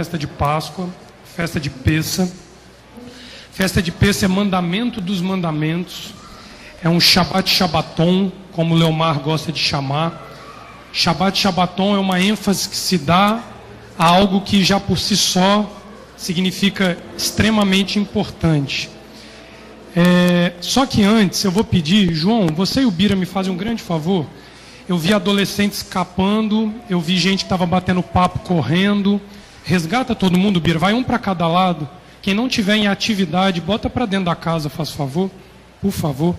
festa de Páscoa, festa de Pessa. Festa de Pessa é mandamento dos mandamentos, é um Shabat Shabaton, como o Leomar gosta de chamar. Shabat Shabaton é uma ênfase que se dá a algo que já por si só significa extremamente importante. Só que antes eu vou pedir, João, você e o Bira me fazem um grande favor. Eu vi adolescentes escapando, eu vi gente que estava batendo papo, correndo. Resgata todo mundo, Bira, vai um para cada lado. Quem não tiver em atividade, bota para dentro da casa, faz favor, por favor.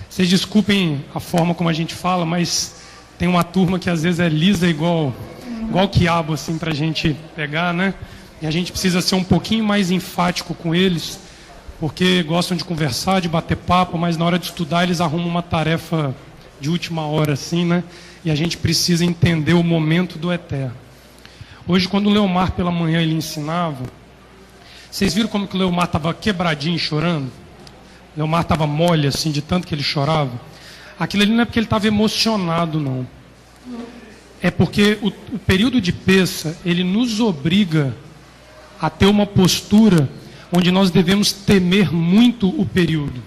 Vocês desculpem a forma como a gente fala, mas tem uma turma que às vezes é lisa igual quiabo, assim, para a gente pegar, né? E a gente precisa ser um pouquinho mais enfático com eles, porque gostam de conversar, de bater papo, mas na hora de estudar eles arrumam uma tarefa de última hora, assim, né? E a gente precisa entender o momento do eterno. Hoje, quando o Leomar pela manhã ele ensinava, vocês viram como que o Leomar estava quebradinho, chorando? O Leomar estava mole, assim, de tanto que ele chorava. Aquilo ali não é porque ele estava emocionado, não. É porque o período de Pessa, ele nos obriga a ter uma postura onde nós devemos temer muito o período.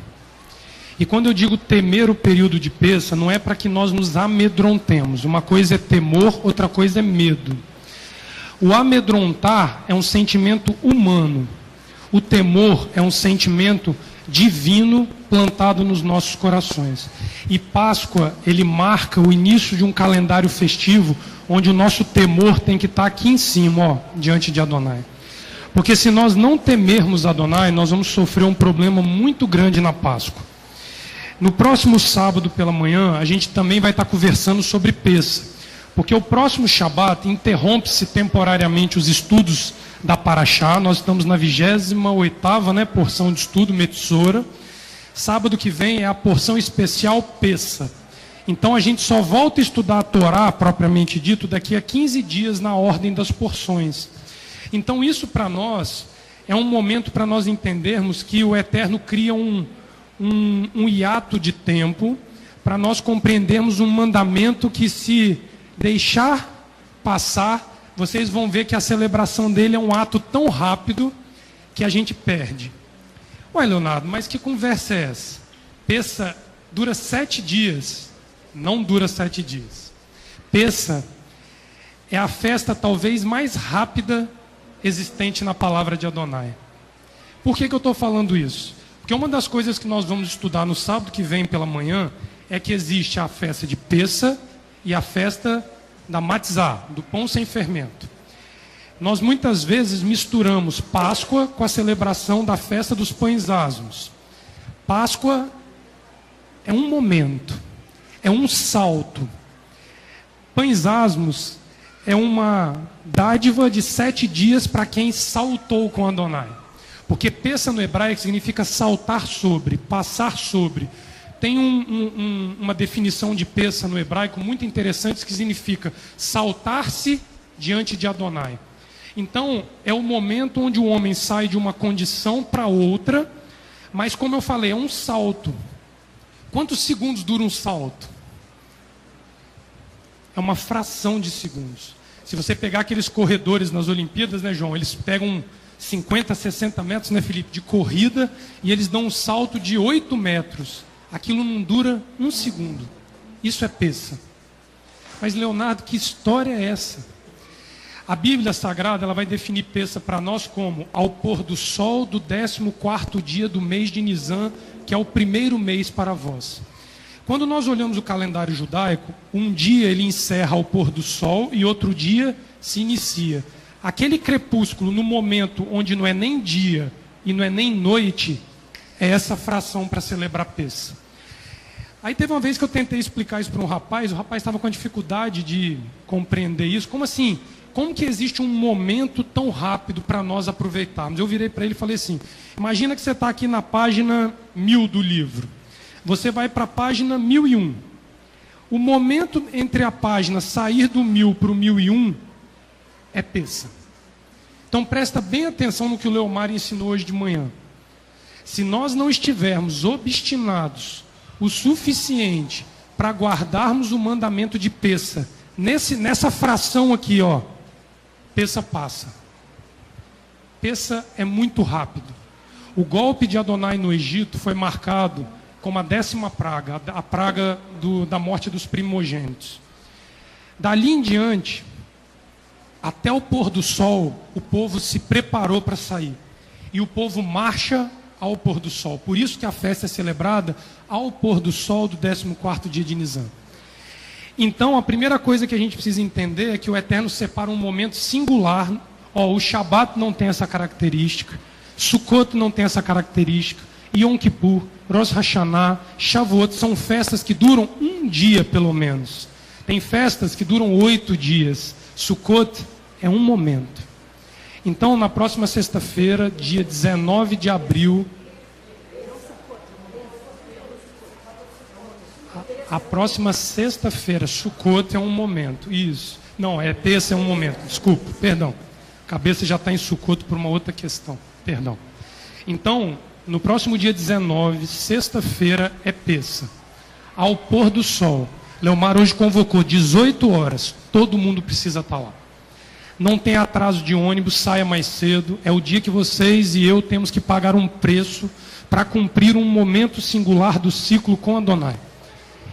E quando eu digo temer o período de Pessa, não é para que nós nos amedrontemos. Uma coisa é temor, outra coisa é medo. O amedrontar é um sentimento humano. O temor é um sentimento divino plantado nos nossos corações. E Páscoa, ele marca o início de um calendário festivo, onde o nosso temor tem que estar aqui em cima, ó, diante de Adonai. Porque se nós não temermos Adonai, nós vamos sofrer um problema muito grande na Páscoa. No próximo sábado pela manhã, a gente também vai estar conversando sobre Pessa. Porque o próximo Shabat interrompe-se temporariamente os estudos da Parashá. Nós estamos na 28ª, porção de estudo, Metzora. Sábado que vem é a porção especial Pessa. Então a gente só volta a estudar a Torá, propriamente dito, daqui a 15 dias na ordem das porções. Então isso para nós é um momento para nós entendermos que o Eterno cria um hiato de tempo para nós compreendermos um mandamento que, se deixar passar, vocês vão ver que a celebração dele é um ato tão rápido que a gente perde. Ué, Leonardo, mas que conversa é essa? Pessa dura 7 dias. Não dura 7 dias. Pessa é a festa talvez mais rápida existente na palavra de Adonai. Por que eu estou falando isso? Porque uma das coisas que nós vamos estudar no sábado que vem pela manhã é que existe a festa de Pessa e a festa da Matzah, do pão sem fermento. Nós muitas vezes misturamos Páscoa com a celebração da festa dos pães asmos. Páscoa é um momento, é um salto. Pães asmos é uma dádiva de 7 dias para quem saltou com Adonai. Porque Pessa no hebraico significa saltar sobre, passar sobre. Tem uma definição de Pessa no hebraico muito interessante que significa saltar-se diante de Adonai. Então, é o momento onde o homem sai de uma condição para outra, mas como eu falei, é um salto. Quantos segundos dura um salto? É uma fração de segundos. Se você pegar aqueles corredores nas Olimpíadas, né, João? Eles pegam 50, 60 metros, né, Felipe, de corrida, e eles dão um salto de 8 metros. Aquilo não dura 1 segundo. Isso é Pessa. Mas, Leonardo, que história é essa? A Bíblia Sagrada, ela vai definir Pessa para nós como ao pôr do sol do 14º dia do mês de Nisan, que é o primeiro mês para vós. Quando nós olhamos o calendário judaico, um dia ele encerra ao pôr do sol e outro dia se inicia. Aquele crepúsculo, no momento onde não é nem dia e não é nem noite, é essa fração para celebrar Pessa. Aí teve uma vez que eu tentei explicar isso para um rapaz, o rapaz estava com a dificuldade de compreender isso. Como assim? Como que existe um momento tão rápido para nós aproveitarmos? Eu virei para ele e falei assim, imagina que você está aqui na página 1000 do livro. Você vai para a página 1001. O momento entre a página sair do 1000 para o 1001 é Pessa. Então presta bem atenção no que o Leomar ensinou hoje de manhã. Se nós não estivermos obstinados o suficiente para guardarmos o mandamento de Pessa, nessa fração aqui, ó, Pessa passa. Pessa é muito rápido. O golpe de Adonai no Egito foi marcado como a 10ª praga, a praga da morte dos primogênitos. Dali em diante, até o pôr do sol, o povo se preparou para sair. E o povo marcha ao pôr do sol. Por isso que a festa é celebrada ao pôr do sol do 14º dia de Nisan. Então, a primeira coisa que a gente precisa entender é que o Eterno separa um momento singular. O Shabat não tem essa característica, Sukkot não tem essa característica, Yom Kippur, Rosh Hashanah, Shavuot são festas que duram um dia pelo menos. Tem festas que duram 8 dias. Sukkot é um momento. Então, na próxima sexta-feira, dia 19 de abril, a próxima sexta-feira, Sukkot é um momento. Isso. Não, Pessa é um momento. Desculpa, perdão. A cabeça já está em Sukkot por uma outra questão. Perdão. Então, no próximo dia 19, sexta-feira, é Pessa. Ao pôr do sol. Leomar hoje convocou 18 horas. Todo mundo precisa estar lá. Não tem atraso de ônibus, saia mais cedo. É o dia que vocês e eu temos que pagar um preço para cumprir um momento singular do ciclo com Adonai.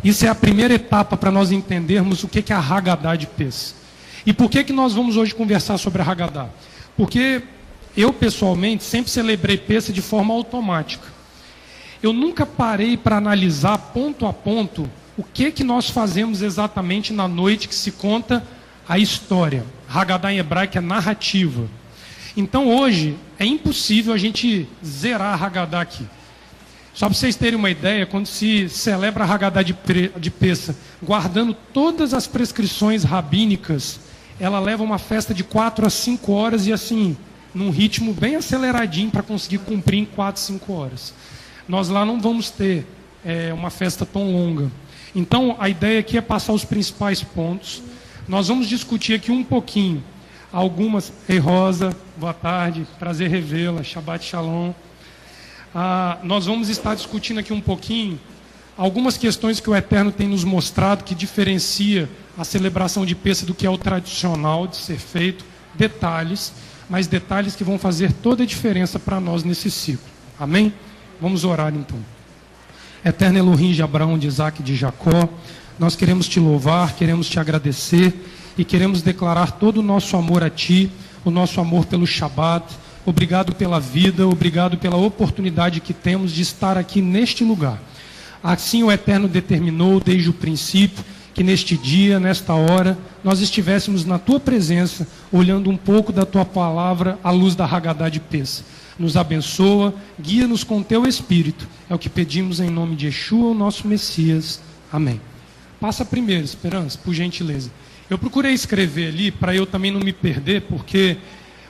Isso é a primeira etapa para nós entendermos o que é a Haggadah de Pessa. E por que nós vamos hoje conversar sobre a Haggadah? Porque eu, pessoalmente, sempre celebrei Pessa de forma automática. Eu nunca parei para analisar ponto a ponto o que nós fazemos exatamente na noite que se conta a história. Haggadah em hebraico é narrativa. Então hoje é impossível a gente zerar a Haggadah aqui. Só para vocês terem uma ideia, quando se celebra a Haggadah de Pessa, guardando todas as prescrições rabínicas, ela leva uma festa de 4 a 5 horas e assim, num ritmo bem aceleradinho para conseguir cumprir em 4, 5 horas. Nós lá não vamos ter uma festa tão longa. Então a ideia aqui é passar os principais pontos. Nós vamos discutir aqui um pouquinho, algumas... Ei Rosa, boa tarde, prazer revê-la, Shabbat Shalom. Nós vamos estar discutindo aqui um pouquinho algumas questões que o Eterno tem nos mostrado que diferencia a celebração de Pessa do que é o tradicional de ser feito, detalhes, mas detalhes que vão fazer toda a diferença para nós nesse ciclo. Amém? Vamos orar então. Eterno Elohim de Abraão, de Isaac e de Jacó, nós queremos te louvar, queremos te agradecer e queremos declarar todo o nosso amor a ti, o nosso amor pelo Shabat. Obrigado pela vida, obrigado pela oportunidade que temos de estar aqui neste lugar. Assim o Eterno determinou desde o princípio que neste dia, nesta hora, nós estivéssemos na tua presença, olhando um pouco da tua palavra à luz da Haggadah de Pessa. Nos abençoa, guia-nos com teu Espírito. É o que pedimos em nome de Yeshua, o nosso Messias. Amém. Passa primeiro, Esperança, por gentileza. Eu procurei escrever ali para eu também não me perder, porque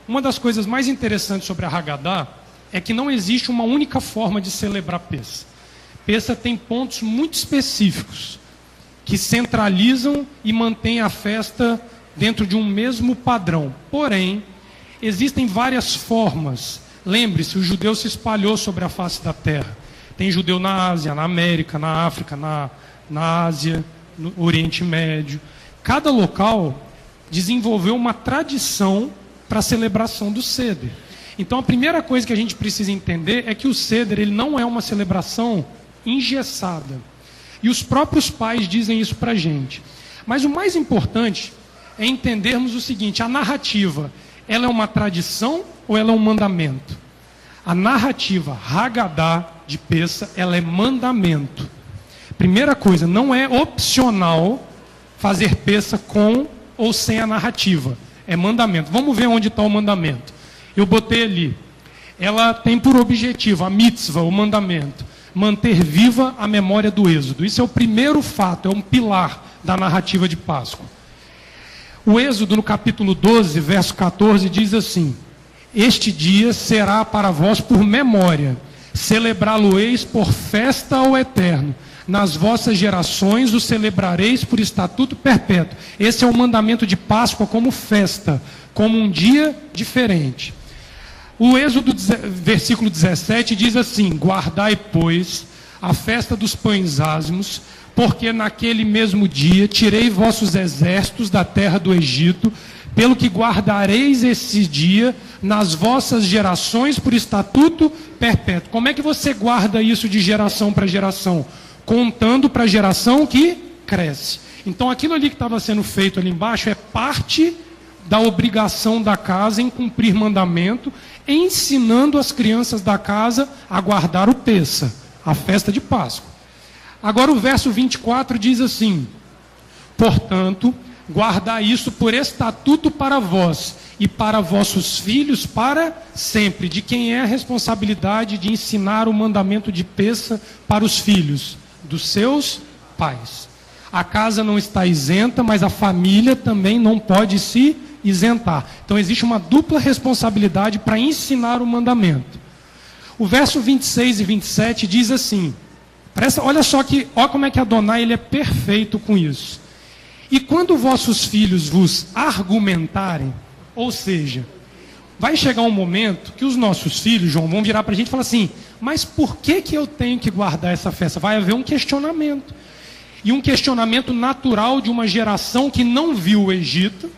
uma das coisas mais interessantes sobre a Haggadah é que não existe uma única forma de celebrar Pessa. Pessa tem pontos muito específicos que centralizam e mantêm a festa dentro de um mesmo padrão. Porém, existem várias formas. Lembre-se, o judeu se espalhou sobre a face da terra. Tem judeu na Ásia, na América, na África, na Ásia, no Oriente Médio. Cada local desenvolveu uma tradição para a celebração do Seder. Então a primeira coisa que a gente precisa entender é que o Seder ele não é uma celebração engessada. E os próprios pais dizem isso para a gente. Mas o mais importante é entendermos o seguinte: a narrativa, ela é uma tradição ou ela é um mandamento? A narrativa Haggadah de Pessa, ela é mandamento. Primeira coisa, não é opcional fazer Pessa com ou sem a narrativa. É mandamento. Vamos ver onde está o mandamento. Eu botei ali. Ela tem por objetivo, a mitzvah, o mandamento, manter viva a memória do êxodo. Isso é o primeiro fato, é um pilar da narrativa de Páscoa. O Êxodo, no capítulo 12, verso 14, diz assim: este dia será para vós por memória, celebrá-lo-eis por festa ao Eterno. Nas vossas gerações o celebrareis por estatuto perpétuo. Esse é o mandamento de Páscoa como festa, como um dia diferente. O Êxodo, versículo 17, diz assim: guardai, pois, a festa dos pães ázimos, porque naquele mesmo dia tirei vossos exércitos da terra do Egito, pelo que guardareis esse dia nas vossas gerações por estatuto perpétuo. Como é que você guarda isso de geração para geração? Contando para a geração que cresce. Então aquilo ali que estava sendo feito ali embaixo é parte da obrigação da casa em cumprir mandamento, ensinando as crianças da casa a guardar o Pessa, a festa de Páscoa. Agora o verso 24 diz assim: portanto, guardai isso por estatuto para vós e para vossos filhos para sempre. De quem é a responsabilidade de ensinar o mandamento de Pessa para os filhos? Dos seus pais. A casa não está isenta, mas a família também não pode se isentar. Então existe uma dupla responsabilidade para ensinar o mandamento. O verso 26 e 27 diz assim, olha só como é que Adonai ele é perfeito com isso. E quando vossos filhos vos argumentarem, ou seja, vai chegar um momento que os nossos filhos, João, vão virar para a gente e falar assim, mas por que eu tenho que guardar essa festa? Vai haver um questionamento. E um questionamento natural de uma geração que não viu o Egito,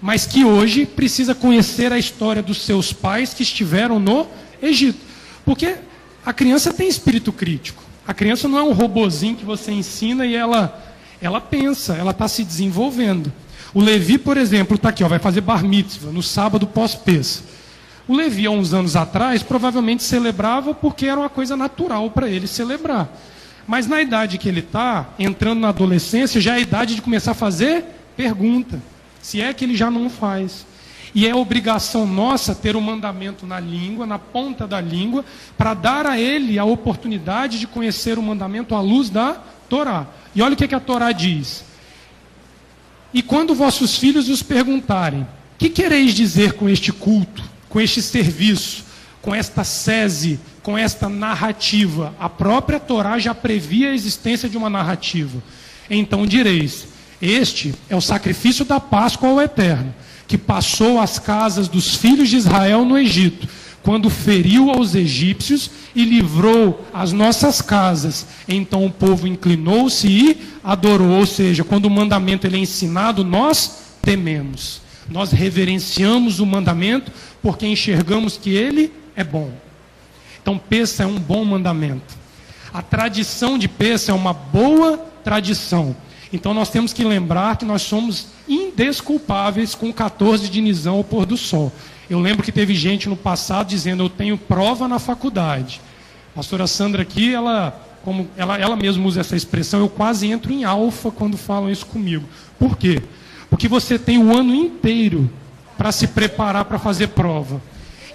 mas que hoje precisa conhecer a história dos seus pais que estiveram no Egito. Porque a criança tem espírito crítico. A criança não é um robozinho que você ensina e ela pensa, ela está se desenvolvendo. O Levi, por exemplo, está aqui, vai fazer bar mitzvah no sábado pós-Pessa. O Levi, há uns anos atrás, provavelmente celebrava porque era uma coisa natural para ele celebrar. Mas na idade que ele está, entrando na adolescência, já é a idade de começar a fazer pergunta. Se é que ele já não faz. E é obrigação nossa ter o mandamento na língua, na ponta da língua, para dar a ele a oportunidade de conhecer o mandamento à luz da Torá. E olha o que a Torá diz. E quando vossos filhos os perguntarem, que quereis dizer com este culto, com este serviço, com esta sese, com esta narrativa? A própria Torá já previa a existência de uma narrativa. Então direis, este é o sacrifício da Páscoa ao Eterno, que passou às casas dos filhos de Israel no Egito, quando feriu aos egípcios e livrou as nossas casas. Então o povo inclinou-se e adorou. Ou seja, quando o mandamento ele é ensinado, nós tememos. Nós reverenciamos o mandamento porque enxergamos que ele é bom. Então Pessa é um bom mandamento. A tradição de Pessa é uma boa tradição. Então nós temos que lembrar que nós somos indesculpáveis com 14 de Nisan ao pôr do sol. Eu lembro que teve gente no passado dizendo, eu tenho prova na faculdade. A pastora Sandra aqui, ela mesma usa essa expressão, eu quase entro em alfa quando falam isso comigo. Por quê? Porque você tem o ano inteiro para se preparar para fazer prova.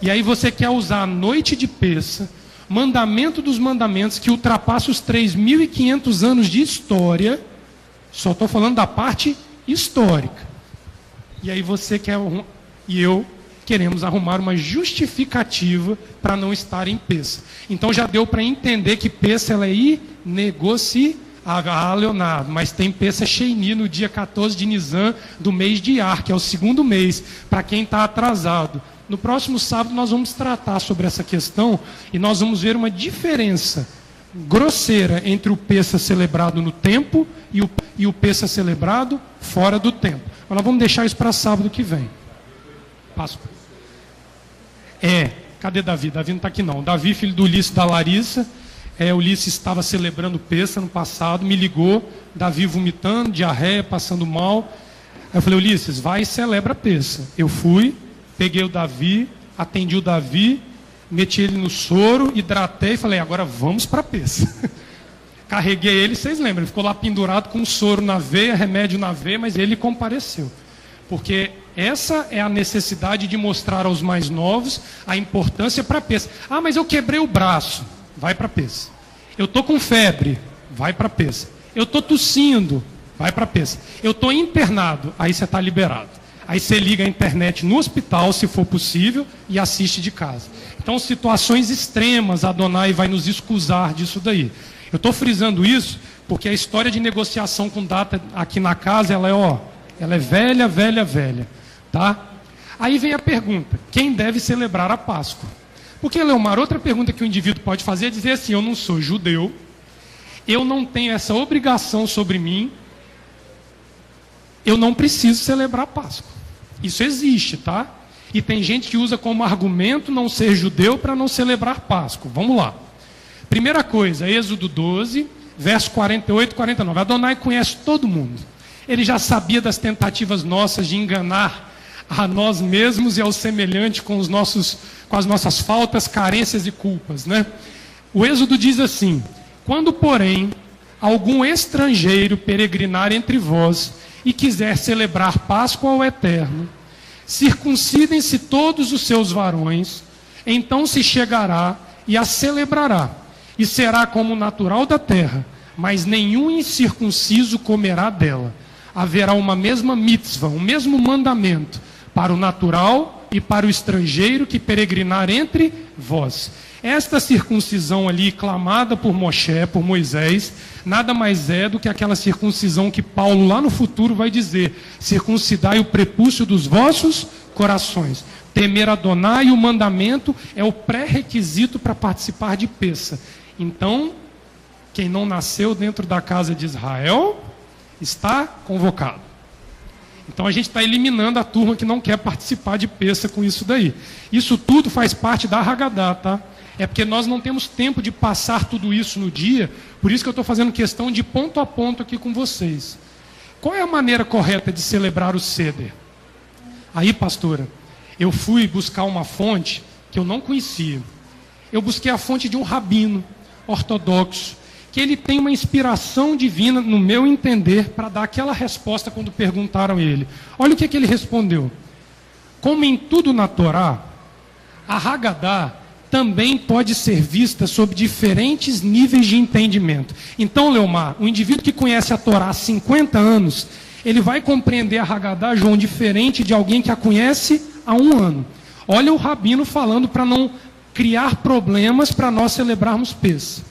E aí você quer usar a noite de Pessa, mandamento dos mandamentos, que ultrapassa os 3.500 anos de história. Só estou falando da parte histórica. E aí você e eu queremos arrumar uma justificativa para não estar em Pessa. Então já deu para entender que Pessa ela é inegociável. Leonardo, mas tem Pessa Sheini no dia 14 de Nisan do mês de Iyar, que é o segundo mês, para quem está atrasado. No próximo sábado nós vamos tratar sobre essa questão e nós vamos ver uma diferença grosseira entre o Pessa celebrado no tempo e o Pessa celebrado fora do tempo. Mas nós vamos deixar isso para sábado que vem. Páscoa. Cadê Davi? Davi não está aqui não. Davi, filho do Ulisses da Larissa. Ulisses estava celebrando Pessa no passado, me ligou, Davi vomitando, diarreia, passando mal. Aí eu falei, Ulisses, vai e celebra Pessa. Eu fui, peguei o Davi, atendi o Davi, meti ele no soro, hidratei e falei, agora vamos para Pessa. Carreguei ele, vocês lembram, ele ficou lá pendurado com um soro na veia, remédio na veia, mas ele compareceu. Porque essa é a necessidade de mostrar aos mais novos a importância para Pessa. Ah, mas eu quebrei o braço. Vai para Pessa. Eu estou com febre, vai para Pessa. Eu estou tossindo, vai para Pessa. Eu estou internado, aí você está liberado. Aí você liga a internet no hospital, se for possível, e assiste de casa. Então, situações extremas, Adonai vai nos excusar disso daí. Eu estou frisando isso porque a história de negociação com data aqui na casa, ela é velha, velha, velha. Tá? Aí vem a pergunta, quem deve celebrar a Páscoa? Porque, Leomar, outra pergunta que o indivíduo pode fazer é dizer assim, eu não sou judeu, eu não tenho essa obrigação sobre mim, eu não preciso celebrar a Páscoa. Isso existe, tá? E tem gente que usa como argumento não ser judeu para não celebrar Páscoa. Vamos lá. Primeira coisa, Êxodo 12, verso 48 e 49. Adonai conhece todo mundo. Ele já sabia das tentativas nossas de enganar a nós mesmos e ao semelhante com as nossas faltas, carências e culpas, né? O Êxodo diz assim: quando, porém, algum estrangeiro peregrinar entre vós e quiser celebrar Páscoa ao Eterno, circuncidem-se todos os seus varões, então se chegará e a celebrará, e será como natural da terra, mas nenhum incircunciso comerá dela. Haverá uma mesma mitzvah, um mesmo mandamento, para o natural e para o estrangeiro que peregrinar entre vós. Esta circuncisão ali, clamada por Moshe, por Moisés, nada mais é do que aquela circuncisão que Paulo lá no futuro vai dizer: circuncidai o prepúcio dos vossos corações. Temer Adonai, e o mandamento é o pré-requisito para participar de Pessa. Então, quem não nasceu dentro da casa de Israel está convocado. Então a gente está eliminando a turma que não quer participar de Pessa com isso daí. Isso tudo faz parte da Haggadah, tá? É porque nós não temos tempo de passar tudo isso no dia, por isso que eu estou fazendo questão de ponto a ponto aqui com vocês. Qual é a maneira correta de celebrar o Seder? Aí, pastora, eu fui buscar uma fonte que eu não conhecia. Eu busquei a fonte de um rabino ortodoxo, que ele tem uma inspiração divina, no meu entender, para dar aquela resposta quando perguntaram a ele. Olha o que ele respondeu. Como em tudo na Torá, a Haggadah também pode ser vista sob diferentes níveis de entendimento. Então, Leomar, o indivíduo que conhece a Torá há 50 anos, ele vai compreender a Haggadah, João, diferente de alguém que a conhece há 1 ano. Olha o rabino falando para não criar problemas para nós celebrarmos Pessa.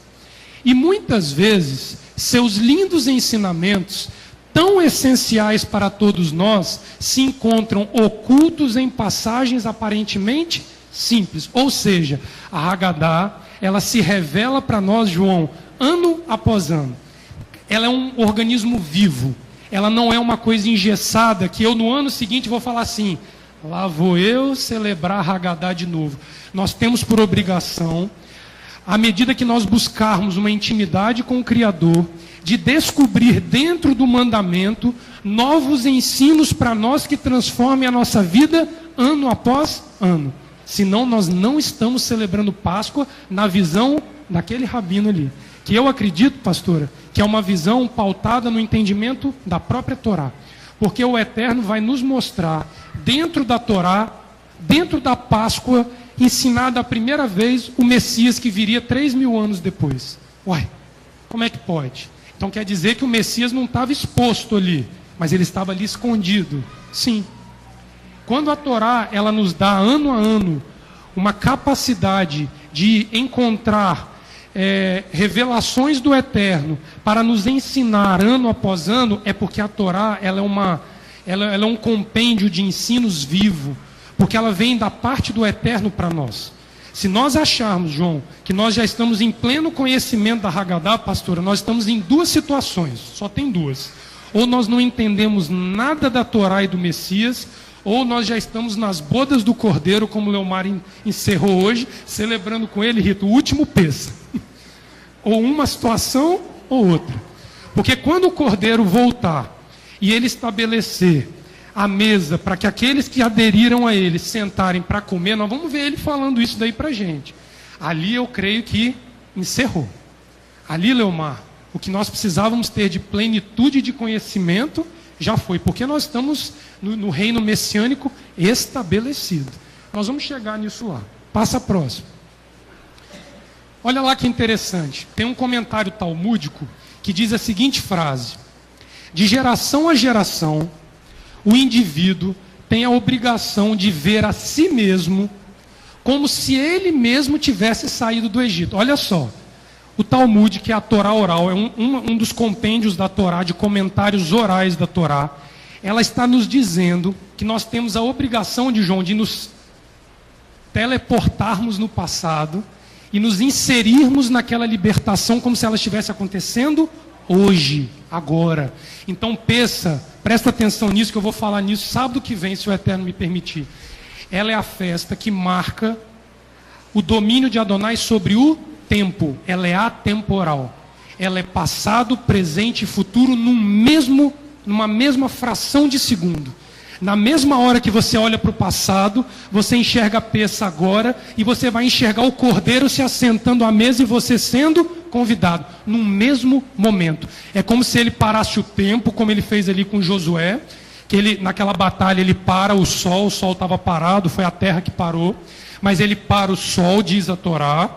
E muitas vezes, seus lindos ensinamentos, tão essenciais para todos nós, se encontram ocultos em passagens aparentemente simples. Ou seja, a Haggadah, ela se revela para nós, João, ano após ano. Ela é um organismo vivo. Ela não é uma coisa engessada, que eu no ano seguinte vou falar assim: lá vou eu celebrar a Haggadah de novo. Nós temos por obrigação, à medida que nós buscarmos uma intimidade com o Criador, de descobrir dentro do mandamento novos ensinos para nós que transformem a nossa vida ano após ano. Senão nós não estamos celebrando Páscoa na visão daquele rabino ali. Que eu acredito, pastora, que é uma visão pautada no entendimento da própria Torá. Porque o Eterno vai nos mostrar, dentro da Torá, dentro da Páscoa, ensinado a primeira vez o Messias que viria 3.000 anos depois. Uai, como é que pode? Então quer dizer que o Messias não estava exposto ali, mas ele estava ali escondido. Sim. Quando a Torá, ela nos dá ano a ano uma capacidade de encontrar revelações do Eterno para nos ensinar ano após ano, é porque a Torá, ela é um compêndio de ensinos vivo, porque ela vem da parte do Eterno para nós. Se nós acharmos, João, que nós já estamos em pleno conhecimento da Haggadah, pastora, nós estamos em 2 situações, só tem 2. Ou nós não entendemos nada da Torá e do Messias, ou nós já estamos nas bodas do Cordeiro, como o Leomar encerrou hoje, celebrando com ele, Rito, o último Pessa. Ou uma situação ou outra. Porque quando o Cordeiro voltar e ele estabelecer a mesa para que aqueles que aderiram a ele sentarem para comer, nós vamos ver ele falando isso daí para a gente. Ali eu creio que encerrou. Ali, Leomar, o que nós precisávamos ter de plenitude de conhecimento já foi, porque nós estamos no reino messiânico estabelecido. Nós vamos chegar nisso lá. Passa a próxima. Olha lá que interessante. Tem um comentário talmúdico que diz a seguinte frase: de geração a geração, o indivíduo tem a obrigação de ver a si mesmo como se ele mesmo tivesse saído do Egito. Olha só, o Talmud, que é a Torá oral, é um dos compêndios da Torá, de comentários orais da Torá. Ela está nos dizendo que nós temos a obrigação de, João, de nos teleportarmos no passado e nos inserirmos naquela libertação como se ela estivesse acontecendo hoje, agora. Então Pessa, presta atenção nisso que eu vou falar nisso sábado que vem, se o Eterno me permitir. Ela é a festa que marca o domínio de Adonai sobre o tempo. Ela é atemporal. Ela é passado, presente e futuro numa mesma fração de segundo. Na mesma hora que você olha para o passado, você enxerga a peça agora e você vai enxergar o cordeiro se assentando à mesa e você sendo convidado, num mesmo momento. É como se ele parasse o tempo, como ele fez ali com Josué, que ele, naquela batalha ele para o sol estava parado, foi a terra que parou, mas ele para o sol, diz a Torá,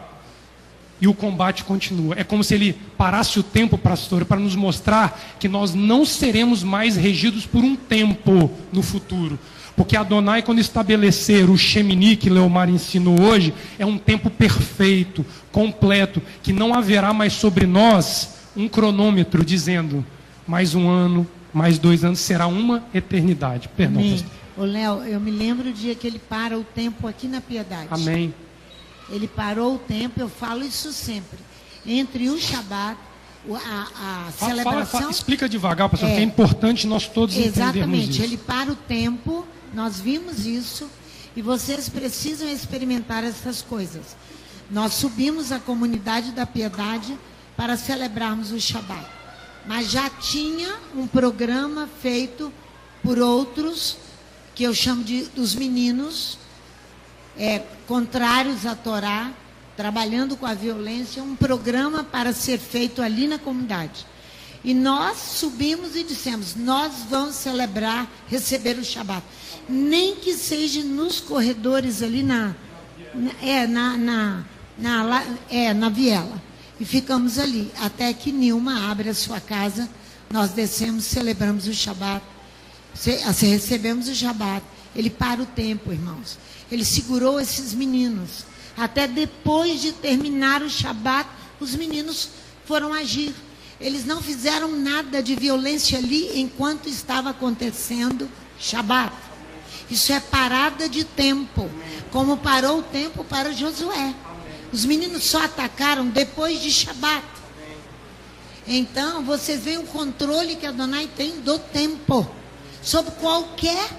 e o combate continua. É como se ele parasse o tempo, pastor, para nos mostrar que nós não seremos mais regidos por um tempo no futuro. Porque Adonai, quando estabelecer o Shemini, que Leomar ensinou hoje, é um tempo perfeito, completo, que não haverá mais sobre nós um cronômetro dizendo mais um ano, mais 2 anos, será uma eternidade. Perdão, Amém. pastor. Ô Léo, eu me lembro do dia que ele para o tempo aqui na Piedade. Amém. Ele parou o tempo, eu falo isso sempre. Entre o Shabat, a celebração... Explica devagar, pastor, porque é importante nós todos entendermos exatamente, isso. ele para o tempo, nós vimos isso, e vocês precisam experimentar essas coisas. Nós subimos a comunidade da Piedade para celebrarmos o Shabat. Mas já tinha um programa feito por outros, que eu chamo dos meninos, contrários à Torá, trabalhando com a violência, um programa para ser feito ali na comunidade. E nós subimos e dissemos, nós vamos celebrar, receber o Shabat. Nem que seja nos corredores ali na viela. E ficamos ali, até que Nilma abre a sua casa, nós descemos, celebramos o Shabat, recebemos o Shabat. Ele para o tempo, irmãos. Ele segurou esses meninos. Até depois de terminar o Shabat, os meninos foram agir. Eles não fizeram nada de violência ali enquanto estava acontecendo Shabat. Isso é parada de tempo, como parou o tempo para Josué. Os meninos só atacaram depois de Shabat. Então, vocês veem o controle que Adonai tem do tempo, sobre qualquer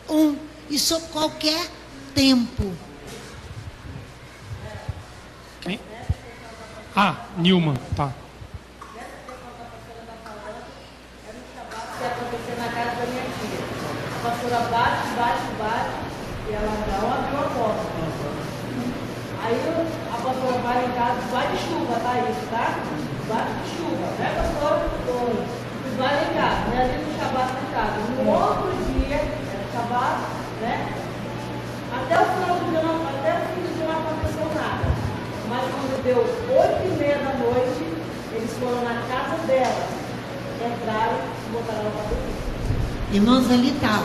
um e sobre qualquer tempo. Quem? Nilma, tá. Que aconteceu na casa da minha tia. A pastora bate, e ela não abriu a porta. Aí a pastora vai em casa, vai de chuva, tá isso, tá? Bate de chuva, né, pastor? E vai lá em casa, né? Ali no Shabat na casa. No outro dia, Shabat, né? Até o final do dia, até o fim do dia não aconteceu nada. Mas quando deu 8h30 da noite, eles foram na casa dela, entraram e botaram ela para dormir. Irmãos, ali está,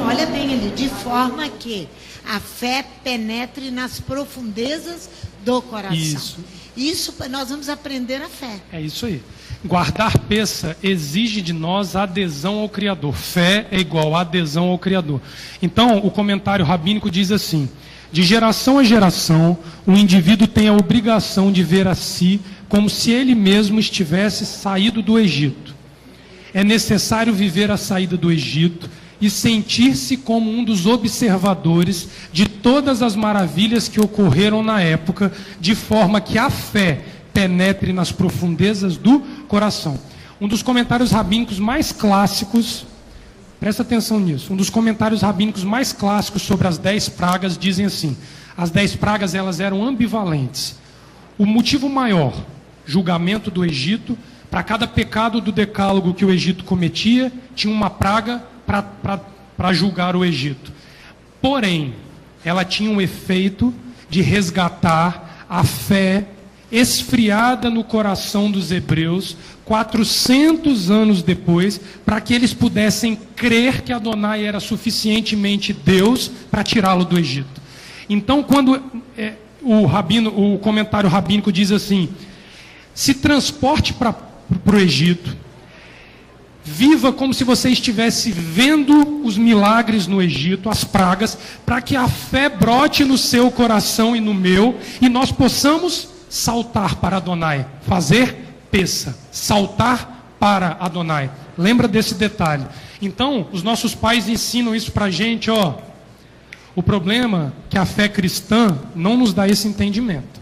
olha bem ali, de forma que a fé penetre nas profundezas do coração. Isso nós vamos aprender a fé. É isso aí. Guardar peça exige de nós adesão ao Criador. Fé é igual a adesão ao Criador. Então, o comentário rabínico diz assim: de geração a geração, o indivíduo tem a obrigação de ver a si como se ele mesmo estivesse saído do Egito. É necessário viver a saída do Egito e sentir-se como um dos observadores de todas as maravilhas que ocorreram na época, de forma que a fé penetre nas profundezas do coração. Um dos comentários rabínicos mais clássicos, presta atenção nisso, um dos comentários rabínicos mais clássicos sobre as 10 pragas dizem assim: as 10 pragas elas eram ambivalentes. O motivo maior, julgamento do Egito. Para cada pecado do decálogo que o Egito cometia, tinha uma praga para julgar o Egito. Porém, ela tinha um efeito de resgatar a fé esfriada no coração dos hebreus 400 anos depois, para que eles pudessem crer que Adonai era suficientemente Deus para tirá-lo do Egito. Então, quando o comentário rabínico diz assim: se transporte para o Egito, viva como se você estivesse vendo os milagres no Egito, as pragas, para que a fé brote no seu coração e no meu, e nós possamos saltar para Adonai, fazer Peça, saltar para Adonai. Lembra desse detalhe. Então, os nossos pais ensinam isso para a gente, ó. O problema é que a fé cristã não nos dá esse entendimento.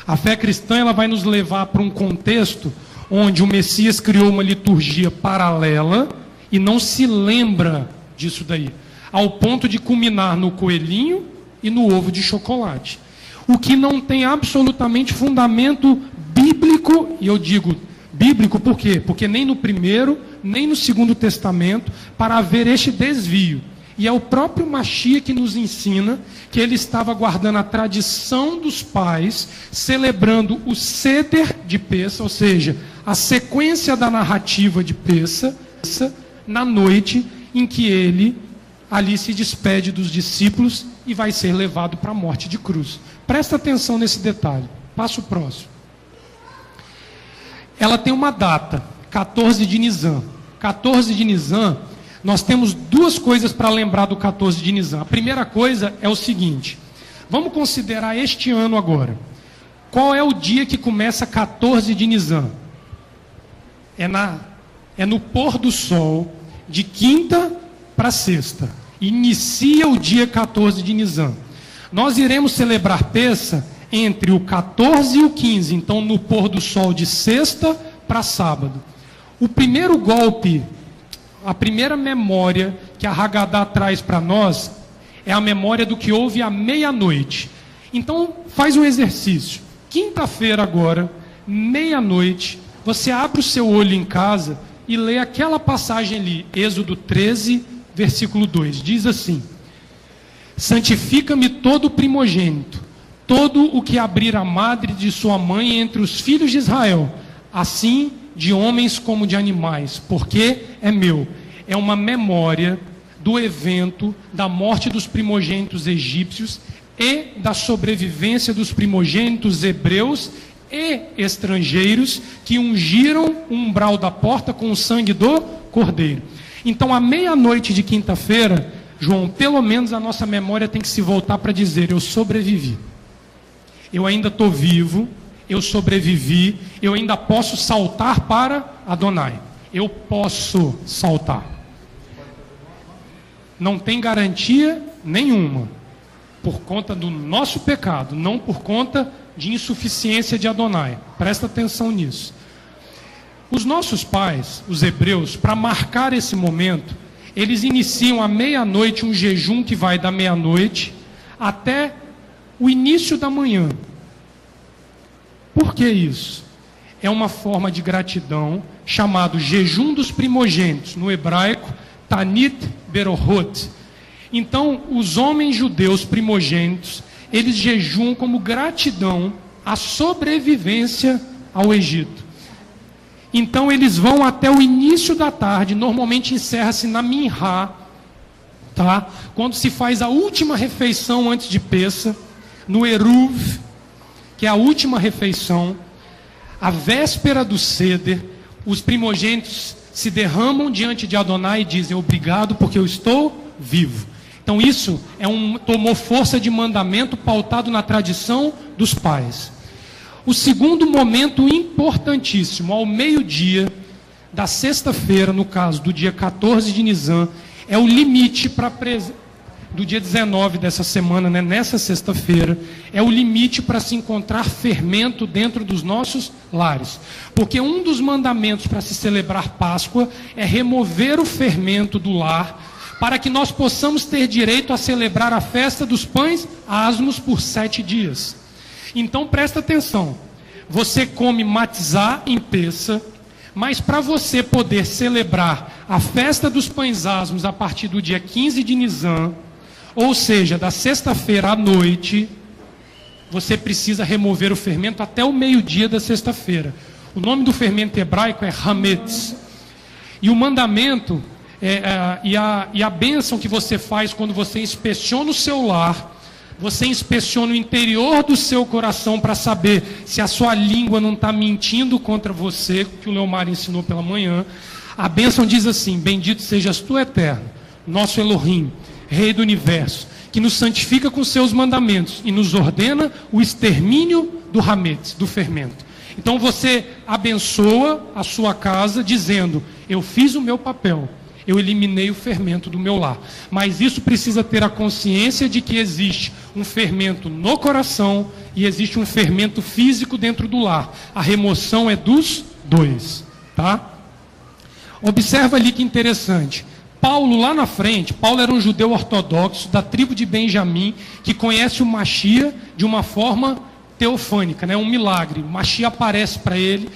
A fé cristã, ela vai nos levar para um contexto onde o Messias criou uma liturgia paralela e não se lembra disso daí, ao ponto de culminar no coelhinho e no ovo de chocolate. O que não tem absolutamente fundamento bíblico, e eu digo bíblico por quê? Porque nem no primeiro, nem no segundo testamento, para haver este desvio. E é o próprio Mashiach que nos ensina que ele estava guardando a tradição dos pais, celebrando o Seder de Pessa, ou seja, a sequência da narrativa de Pessa, na noite em que ele ali se despede dos discípulos e vai ser levado para a morte de cruz. Presta atenção nesse detalhe. Passo próximo. Ela tem uma data, 14 de Nisan. 14 de Nisan, nós temos duas coisas para lembrar do 14 de Nisan. A primeira coisa é o seguinte: vamos considerar este ano agora. Qual é o dia que começa 14 de Nisan? É no pôr do sol, de quinta para sexta. Inicia o dia 14 de Nisan. Nós iremos celebrar Pessa entre o 14 e o 15, então no pôr do sol de sexta para sábado. O primeiro golpe, a primeira memória que a Haggadah traz para nós é a memória do que houve à meia-noite. Então faz um exercício. Quinta-feira agora, meia-noite, você abre o seu olho em casa e lê aquela passagem ali, Êxodo 13, versículo 2. Diz assim: santifica-me todo primogênito, todo o que abrir a madre de sua mãe entre os filhos de Israel, assim de homens como de animais, porque é meu. É uma memória do evento da morte dos primogênitos egípcios e da sobrevivência dos primogênitos hebreus e estrangeiros que ungiram o umbral da porta com o sangue do cordeiro. Então, à meia-noite de quinta-feira, João, pelo menos a nossa memória tem que se voltar para dizer: eu sobrevivi. Eu ainda estou vivo, eu sobrevivi, eu ainda posso saltar para Adonai. Eu posso saltar. Não tem garantia nenhuma, por conta do nosso pecado, não por conta de insuficiência de Adonai. Presta atenção nisso. Os nossos pais, os hebreus, para marcar esse momento, eles iniciam à meia-noite um jejum que vai da meia-noite até o início da manhã. Por que isso? É uma forma de gratidão chamado jejum dos primogênitos, no hebraico, Tanit Berohot. Então, os homens judeus primogênitos, eles jejuam como gratidão à sobrevivência ao Egito. Então, eles vão até o início da tarde, normalmente encerra-se na Minhá, tá? Quando se faz a última refeição antes de Pessa, no Eruv, que é a última refeição, a véspera do Seder, os primogênitos se derramam diante de Adonai e dizem: obrigado porque eu estou vivo. Então isso tomou força de mandamento pautado na tradição dos pais. O segundo momento importantíssimo, ao meio-dia da sexta-feira, no caso do dia 14 de Nisan, é o limite do dia 19 dessa semana, né, nessa sexta-feira, é o limite para se encontrar fermento dentro dos nossos lares. Porque um dos mandamentos para se celebrar Páscoa é remover o fermento do lar, para que nós possamos ter direito a celebrar a festa dos pães asmos por 7 dias. Então presta atenção, você come matzá em Pessa, mas para você poder celebrar a festa dos pães asmos a partir do dia 15 de Nisan, ou seja, da sexta-feira à noite, você precisa remover o fermento até o meio-dia da sexta-feira. O nome do fermento hebraico é hametz. E o mandamento e a bênção que você faz quando você inspeciona o seu lar, você inspeciona o interior do seu coração para saber se a sua língua não está mentindo contra você, que o Leomar ensinou pela manhã. A bênção diz assim: bendito sejas tu, eterno, nosso Elohim, Rei do universo, que nos santifica com seus mandamentos e nos ordena o extermínio do hametz, do fermento. Então você abençoa a sua casa dizendo: eu fiz o meu papel, eu eliminei o fermento do meu lar. Mas isso precisa ter a consciência de que existe um fermento no coração e existe um fermento físico dentro do lar. A remoção é dos dois, tá? Observa ali que interessante. Paulo, lá na frente, Paulo era um judeu ortodoxo da tribo de Benjamim, que conhece o Machia de uma forma teofânica, né? Um milagre. O Machia aparece para ele.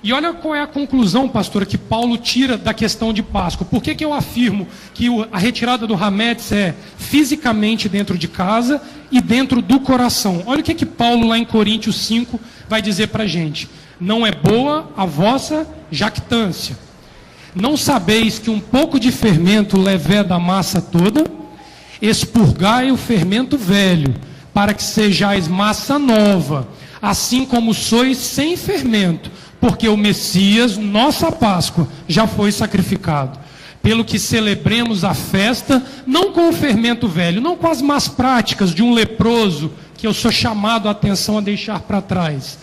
E olha qual é a conclusão, pastora, que Paulo tira da questão de Páscoa. Por que eu afirmo que a retirada do Hametz é fisicamente dentro de casa e dentro do coração? Olha o que Paulo, lá em Coríntios 5, vai dizer para a gente. Não é boa a vossa jactância. Não sabeis que um pouco de fermento leveda a massa toda? Expurgai o fermento velho, para que sejais massa nova, assim como sois sem fermento, porque o Messias, nossa Páscoa, já foi sacrificado. Pelo que celebremos a festa, não com o fermento velho, não com as más práticas de um leproso, que eu sou chamado a atenção a deixar para trás,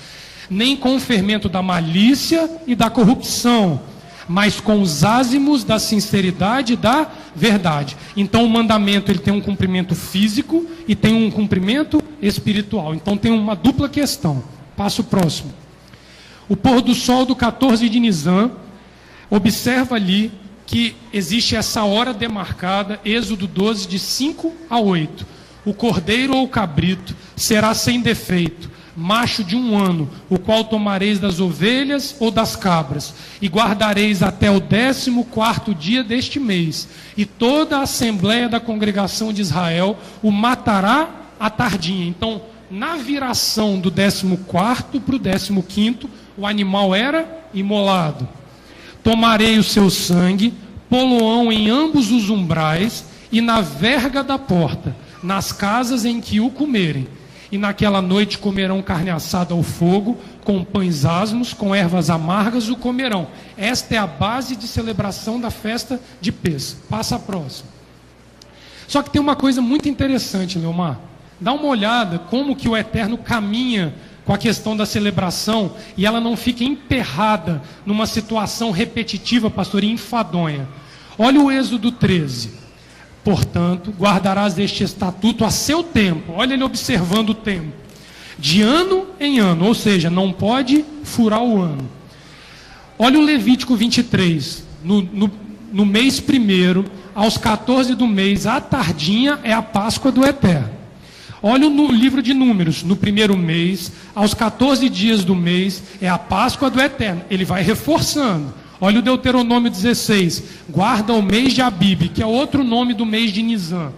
nem com o fermento da malícia e da corrupção, mas com os ázimos da sinceridade e da verdade. Então o mandamento ele tem um cumprimento físico e tem um cumprimento espiritual. Então tem uma dupla questão. Passo próximo. O pôr do sol do 14 de Nisan, observa ali que existe essa hora demarcada, Êxodo 12, de 5 a 8. O cordeiro ou o cabrito será sem defeito, macho de 1 ano, o qual tomareis das ovelhas ou das cabras, e guardareis até o 14º dia deste mês, e toda a assembleia da congregação de Israel o matará à tardinha. Então, na viração do 14º para o 15º, o animal era imolado. Tomarei o seu sangue, pô-lo-ão em ambos os umbrais, e na verga da porta, nas casas em que o comerem. E naquela noite comerão carne assada ao fogo, com pães asmos, com ervas amargas o comerão. Esta é a base de celebração da festa de Pêssego. Passa a próxima. Só que tem uma coisa muito interessante, Leomar. Dá uma olhada como que o Eterno caminha com a questão da celebração e ela não fica emperrada numa situação repetitiva, pastor, e enfadonha. Olha o Êxodo 13. Portanto, guardarás este estatuto a seu tempo. Olha ele observando o tempo. De ano em ano, ou seja, não pode furar o ano. Olha o Levítico 23. No mês primeiro, aos 14 do mês, à tardinha, é a Páscoa do Eterno. Olha no livro de Números. No primeiro mês, aos 14 dias do mês, é a Páscoa do Eterno. Ele vai reforçando. Olha o Deuteronômio 16, guarda o mês de Abibe, que é outro nome do mês de Nisan,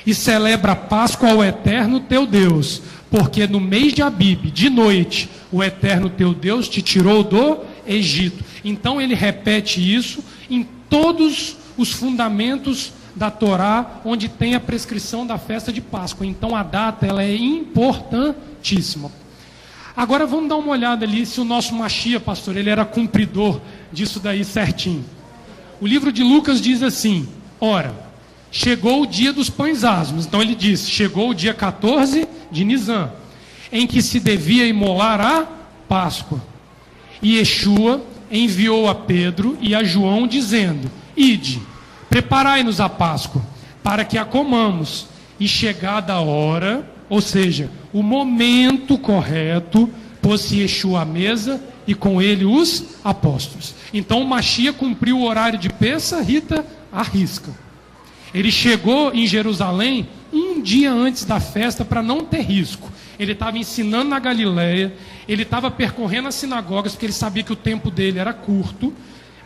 e celebra a Páscoa ao Eterno teu Deus, porque no mês de Abibe, de noite, o Eterno teu Deus te tirou do Egito. Então ele repete isso em todos os fundamentos da Torá, onde tem a prescrição da festa de Páscoa. Então a data ela é importantíssima. Agora vamos dar uma olhada ali se o nosso Machia, pastor, ele era cumpridor disso daí certinho. O livro de Lucas diz assim: ora, chegou o dia dos pães asmos. Então ele diz, chegou o dia 14 de Nisan, em que se devia imolar a Páscoa. E Yeshua enviou a Pedro e a João dizendo: ide, preparai-nos a Páscoa, para que a comamos. E chegada a hora, ou seja, o momento correto, pôs-se Yeshua à mesa e com ele os apóstolos. Então o Machia cumpriu o horário de Pêssego, Rita, à risca. Ele chegou em Jerusalém um dia antes da festa para não ter risco. Ele estava ensinando na Galileia, ele estava percorrendo as sinagogas, porque ele sabia que o tempo dele era curto,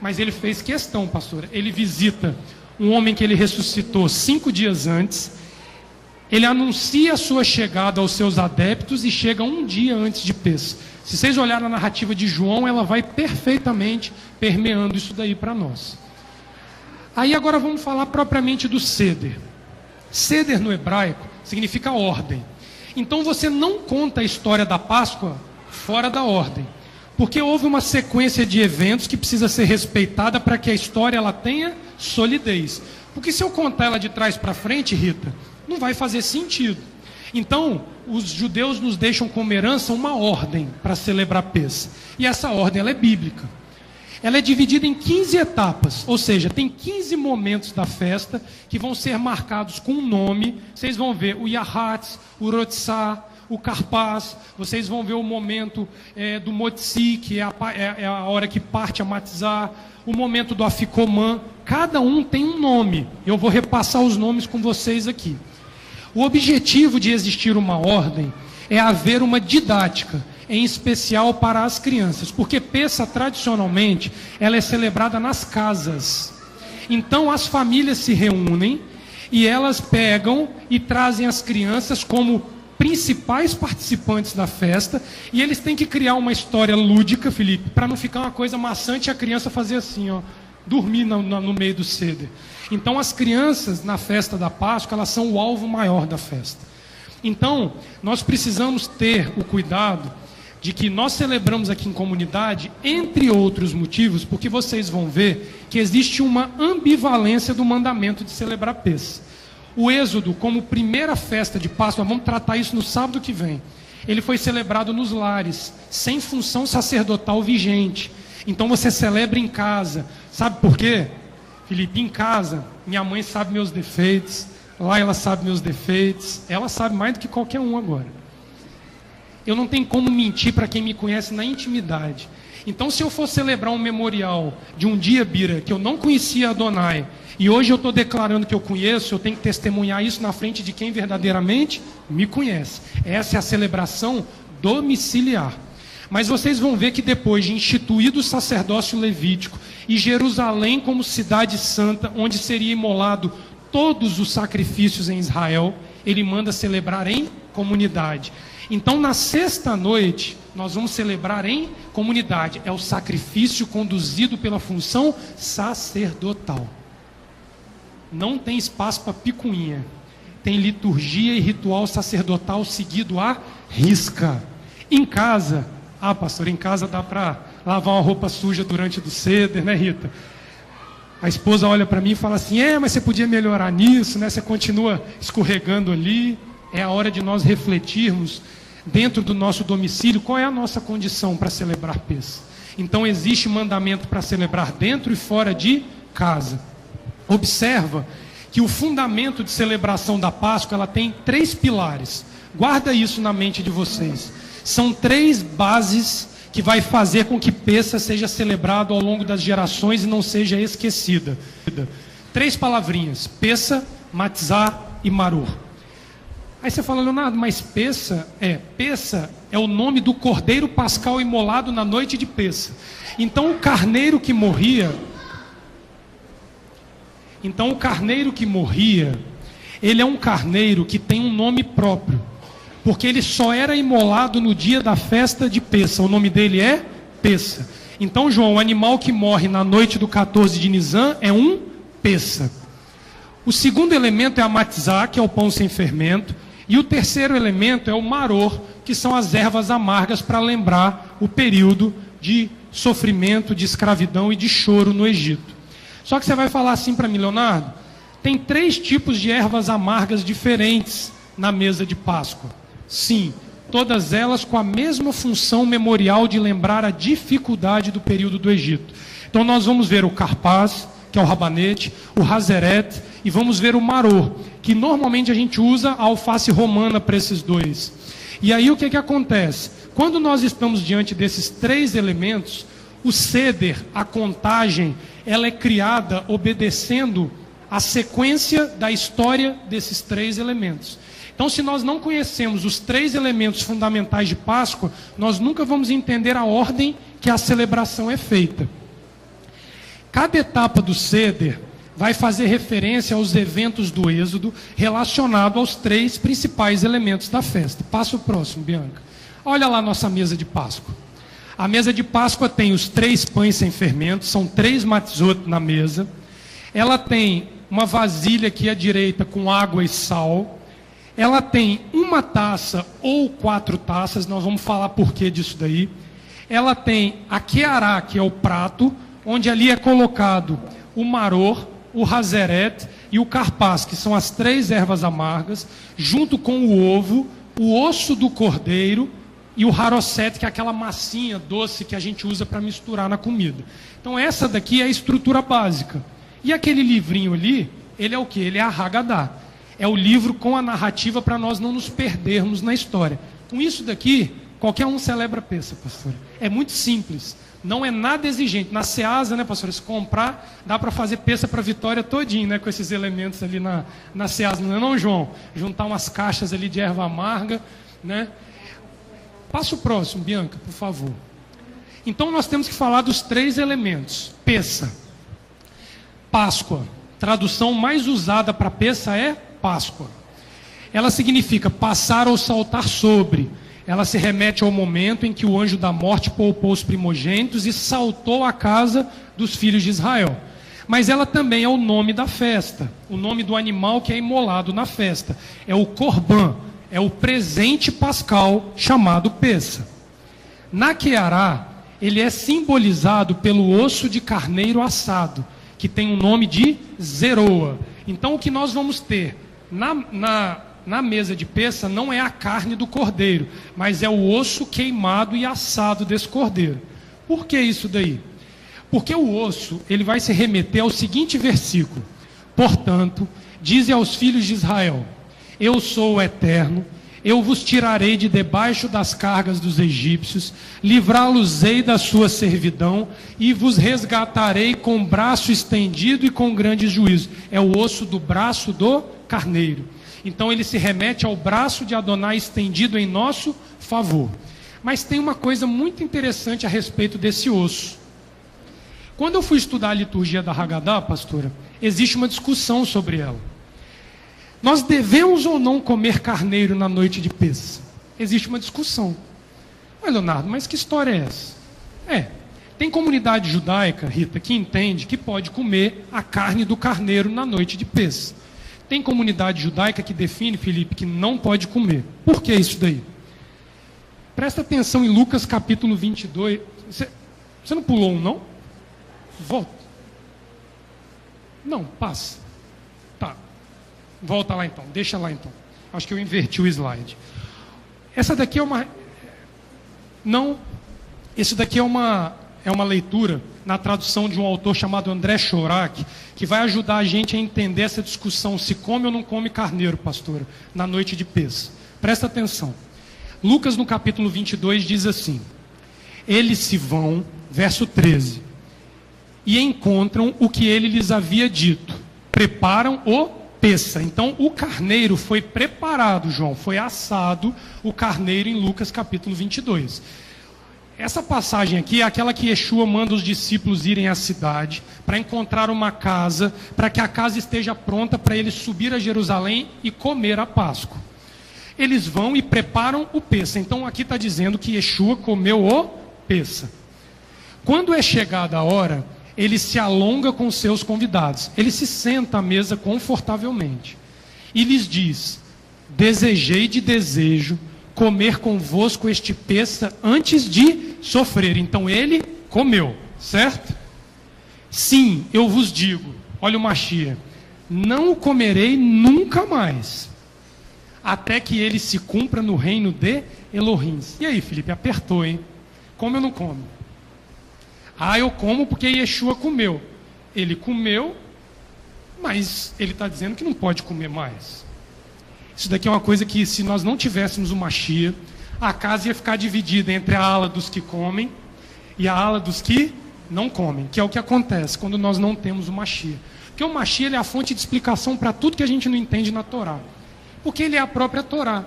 mas ele fez questão, pastor. Ele visita um homem que ele ressuscitou 5 dias antes, ele anuncia a sua chegada aos seus adeptos e chega um dia antes de Pêssego. Se vocês olharem a narrativa de João, ela vai perfeitamente permeando isso daí para nós. Aí agora vamos falar propriamente do Seder. Seder no hebraico significa ordem. Então você não conta a história da Páscoa fora da ordem, porque houve uma sequência de eventos que precisa ser respeitada para que a história ela tenha solidez. Porque se eu contar ela de trás para frente, Rita, não vai fazer sentido. Então, os judeus nos deixam como herança uma ordem para celebrar Pêssah. E essa ordem ela é bíblica. Ela é dividida em 15 etapas, ou seja, tem 15 momentos da festa que vão ser marcados com um nome. Vocês vão ver o Yahatz, o Rotzah, o Karpaz, vocês vão ver o momento do Motzi, que é a hora que parte a Matzah, o momento do Aficomã. Cada um tem um nome. Eu vou repassar os nomes com vocês aqui. O objetivo de existir uma ordem é haver uma didática, em especial para as crianças, porque Pêssah, tradicionalmente, ela é celebrada nas casas. Então, as famílias se reúnem e elas pegam e trazem as crianças como principais participantes da festa, e eles têm que criar uma história lúdica, Felipe, para não ficar uma coisa maçante e a criança fazer assim, ó, dormir no meio do ceder. Então, as crianças, na festa da Páscoa, elas são o alvo maior da festa. Então, nós precisamos ter o cuidado de que nós celebramos aqui em comunidade, entre outros motivos, porque vocês vão ver que existe uma ambivalência do mandamento de celebrar Pêssah. O Êxodo, como primeira festa de Páscoa, vamos tratar isso no sábado que vem, ele foi celebrado nos lares, sem função sacerdotal vigente. Então você celebra em casa. Sabe por quê? Felipe, em casa, minha mãe sabe meus defeitos, lá ela sabe meus defeitos, ela sabe mais do que qualquer um agora. Eu não tenho como mentir para quem me conhece na intimidade. Então, se eu for celebrar um memorial de um dia, Bira, que eu não conhecia Adonai, e hoje eu estou declarando que eu conheço, eu tenho que testemunhar isso na frente de quem verdadeiramente me conhece. Essa é a celebração domiciliar. Mas vocês vão ver que depois de instituído o sacerdócio levítico e Jerusalém como cidade santa, onde seria imolado todos os sacrifícios em Israel, ele manda celebrar em comunidade. Então, na sexta noite, nós vamos celebrar em comunidade. É o sacrifício conduzido pela função sacerdotal. Não tem espaço para picuinha. Tem liturgia e ritual sacerdotal seguido à risca. Em casa, pastor, em casa dá para lavar uma roupa suja durante o ceder, né, Rita? A esposa olha para mim e fala assim, mas você podia melhorar nisso, né? Você continua escorregando ali. É a hora de nós refletirmos dentro do nosso domicílio qual é a nossa condição para celebrar Pêssah. Então existe mandamento para celebrar dentro e fora de casa. Observa que o fundamento de celebração da Páscoa ela tem 3 pilares. Guarda isso na mente de vocês. São 3 bases que vai fazer com que Pêssah seja celebrado ao longo das gerações e não seja esquecida. 3 palavrinhas: Pêssah, Matzah e Maror. Aí você fala, Leonardo, mas Pêssah é o nome do cordeiro pascal imolado na noite de Pêssah. Então o carneiro que morria, ele é um carneiro que tem um nome próprio, porque ele só era imolado no dia da festa de Pêssah. O nome dele é Pêssah. Então, João, o animal que morre na noite do 14 de Nisan é um Pêssah. O segundo elemento é a Matzah, que é o pão sem fermento. E o terceiro elemento é o Maror, que são as ervas amargas para lembrar o período de sofrimento, de escravidão e de choro no Egito. Só que você vai falar assim para mim, Leonardo, tem 3 tipos de ervas amargas diferentes na mesa de Páscoa. Sim, todas elas com a mesma função memorial de lembrar a dificuldade do período do Egito. Então nós vamos ver o Karpaz, que é o rabanete, o Hazeret, e vamos ver o Maror, que normalmente a gente usa a alface romana para esses 2. E aí o que acontece? Quando nós estamos diante desses 3 elementos, o ceder, a contagem, ela é criada obedecendo a sequência da história desses 3 elementos. Então, se nós não conhecemos os 3 elementos fundamentais de Páscoa, nós nunca vamos entender a ordem que a celebração é feita. Cada etapa do ceder vai fazer referência aos eventos do Êxodo relacionado aos 3 principais elementos da festa. Passa o próximo, Bianca. Olha lá a nossa mesa de Páscoa. A mesa de Páscoa tem os 3 pães sem fermento, são 3 matzot na mesa. Ela tem uma vasilha aqui à direita com água e sal. Ela tem uma taça ou 4 taças, nós vamos falar por que disso daí. Ela tem a keará, que é o prato, onde ali é colocado o maror, o hazeret e o carpaz, que são as 3 ervas amargas, junto com o ovo, o osso do cordeiro e o haroset, que é aquela massinha doce que a gente usa para misturar na comida. Então essa daqui é a estrutura básica. E aquele livrinho ali, ele é o quê? Ele é a Haggadah. É o livro com a narrativa para nós não nos perdermos na história. Com isso daqui, qualquer um celebra Pêssach, pastora. É muito simples. Não é nada exigente. Na Ceasa, né, pastora, se comprar, dá para fazer Pêssach para Vitória todinho, né, com esses elementos ali na Ceasa. Não é não, João? Juntar umas caixas ali de erva amarga, né? Passa o próximo, Bianca, por favor. Então nós temos que falar dos 3 elementos. Pêssach. Páscoa. Tradução mais usada para Pêssach é Páscoa. Ela significa passar ou saltar sobre. Ela se remete ao momento em que o anjo da morte poupou os primogênitos e saltou à casa dos filhos de Israel. Mas ela também é o nome da festa, o nome do animal que é imolado na festa. É o Corban, é o presente pascal chamado Pêssach. Na Queará, ele é simbolizado pelo osso de carneiro assado, que tem o nome de zeroa. Então o que nós vamos ter na mesa de Pêssach não é a carne do cordeiro, mas é o osso queimado e assado desse cordeiro. Por que isso daí? Porque o osso, ele vai se remeter ao seguinte versículo: portanto, dize aos filhos de Israel: eu sou o Eterno, eu vos tirarei de debaixo das cargas dos egípcios, livrá-los-ei da sua servidão e vos resgatarei com braço estendido e com grande juízo. É o osso do braço do carneiro. Então ele se remete ao braço de Adonai estendido em nosso favor. Mas tem uma coisa muito interessante a respeito desse osso. Quando eu fui estudar a liturgia da Haggadah, pastora, existe uma discussão sobre ela. Nós devemos ou não comer carneiro na noite de Pêssach? Existe uma discussão. Mas, Leonardo, mas que história é essa? Tem comunidade judaica, Rita, que entende que pode comer a carne do carneiro na noite de Pêssach. Tem comunidade judaica que define, Felipe, que não pode comer. Por que isso daí? Presta atenção em Lucas capítulo 22. Você não pulou um, não? Volta. Não, passa. Tá. Volta lá então. Deixa lá então. Acho que eu inverti o slide. Essa daqui é uma... Não. Isso daqui é uma leitura na tradução de um autor chamado André Chorak, que vai ajudar a gente a entender essa discussão, se come ou não come carneiro, pastora, na noite de Pêssach. Presta atenção. Lucas, no capítulo 22, diz assim: eles se vão, verso 13, e encontram o que ele lhes havia dito. Preparam o Pêssach. Então, o carneiro foi preparado, João, foi assado o carneiro em Lucas, capítulo 22. Essa passagem aqui é aquela que Yeshua manda os discípulos irem à cidade para encontrar uma casa, para que a casa esteja pronta para eles subir a Jerusalém e comer a Páscoa. Eles vão e preparam o Pêssach. Então aqui está dizendo que Yeshua comeu o Pêssach. Quando é chegada a hora, ele se alonga com os seus convidados. Ele se senta à mesa confortavelmente e lhes diz: desejei de desejo comer convosco este Pêssach antes de sofrer. Então ele comeu, certo? Sim, eu vos digo, olha o Mashiach, não o comerei nunca mais, até que ele se cumpra no reino de Elohim. E aí, Felipe, apertou, hein? Come ou não come? Ah, eu como porque Yeshua comeu. Ele comeu, mas ele está dizendo que não pode comer mais. Isso daqui é uma coisa que, se nós não tivéssemos o Mashiach, a casa ia ficar dividida entre a ala dos que comem e a ala dos que não comem, que é o que acontece quando nós não temos o Mashiach. Porque o Mashiach ele é a fonte de explicação para tudo que a gente não entende na Torá. Porque ele é a própria Torá.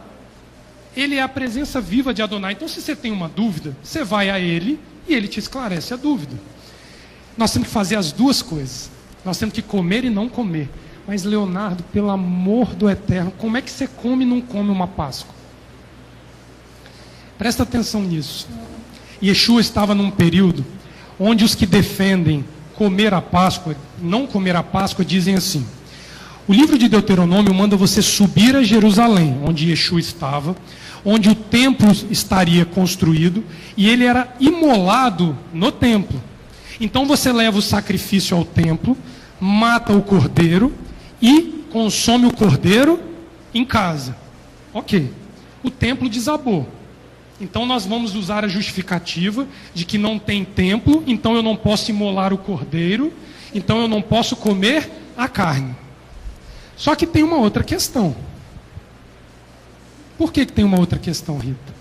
Ele é a presença viva de Adonai. Então, se você tem uma dúvida, você vai a ele e ele te esclarece a dúvida. Nós temos que fazer as duas coisas. Nós temos que comer e não comer. Mas, Leonardo, pelo amor do Eterno, como é que você come e não come uma Páscoa? Presta atenção nisso. Yeshua estava num período onde os que defendem comer a Páscoa, não comer a Páscoa, dizem assim: o livro de Deuteronômio manda você subir a Jerusalém, onde Yeshua estava, onde o templo estaria construído, e ele era imolado no templo. Então você leva o sacrifício ao templo, mata o cordeiro, e consome o cordeiro em casa. Ok. O templo desabou. Então nós vamos usar a justificativa de que não tem templo, então eu não posso imolar o cordeiro, então eu não posso comer a carne. Só que tem uma outra questão. Por que tem uma outra questão, Rita?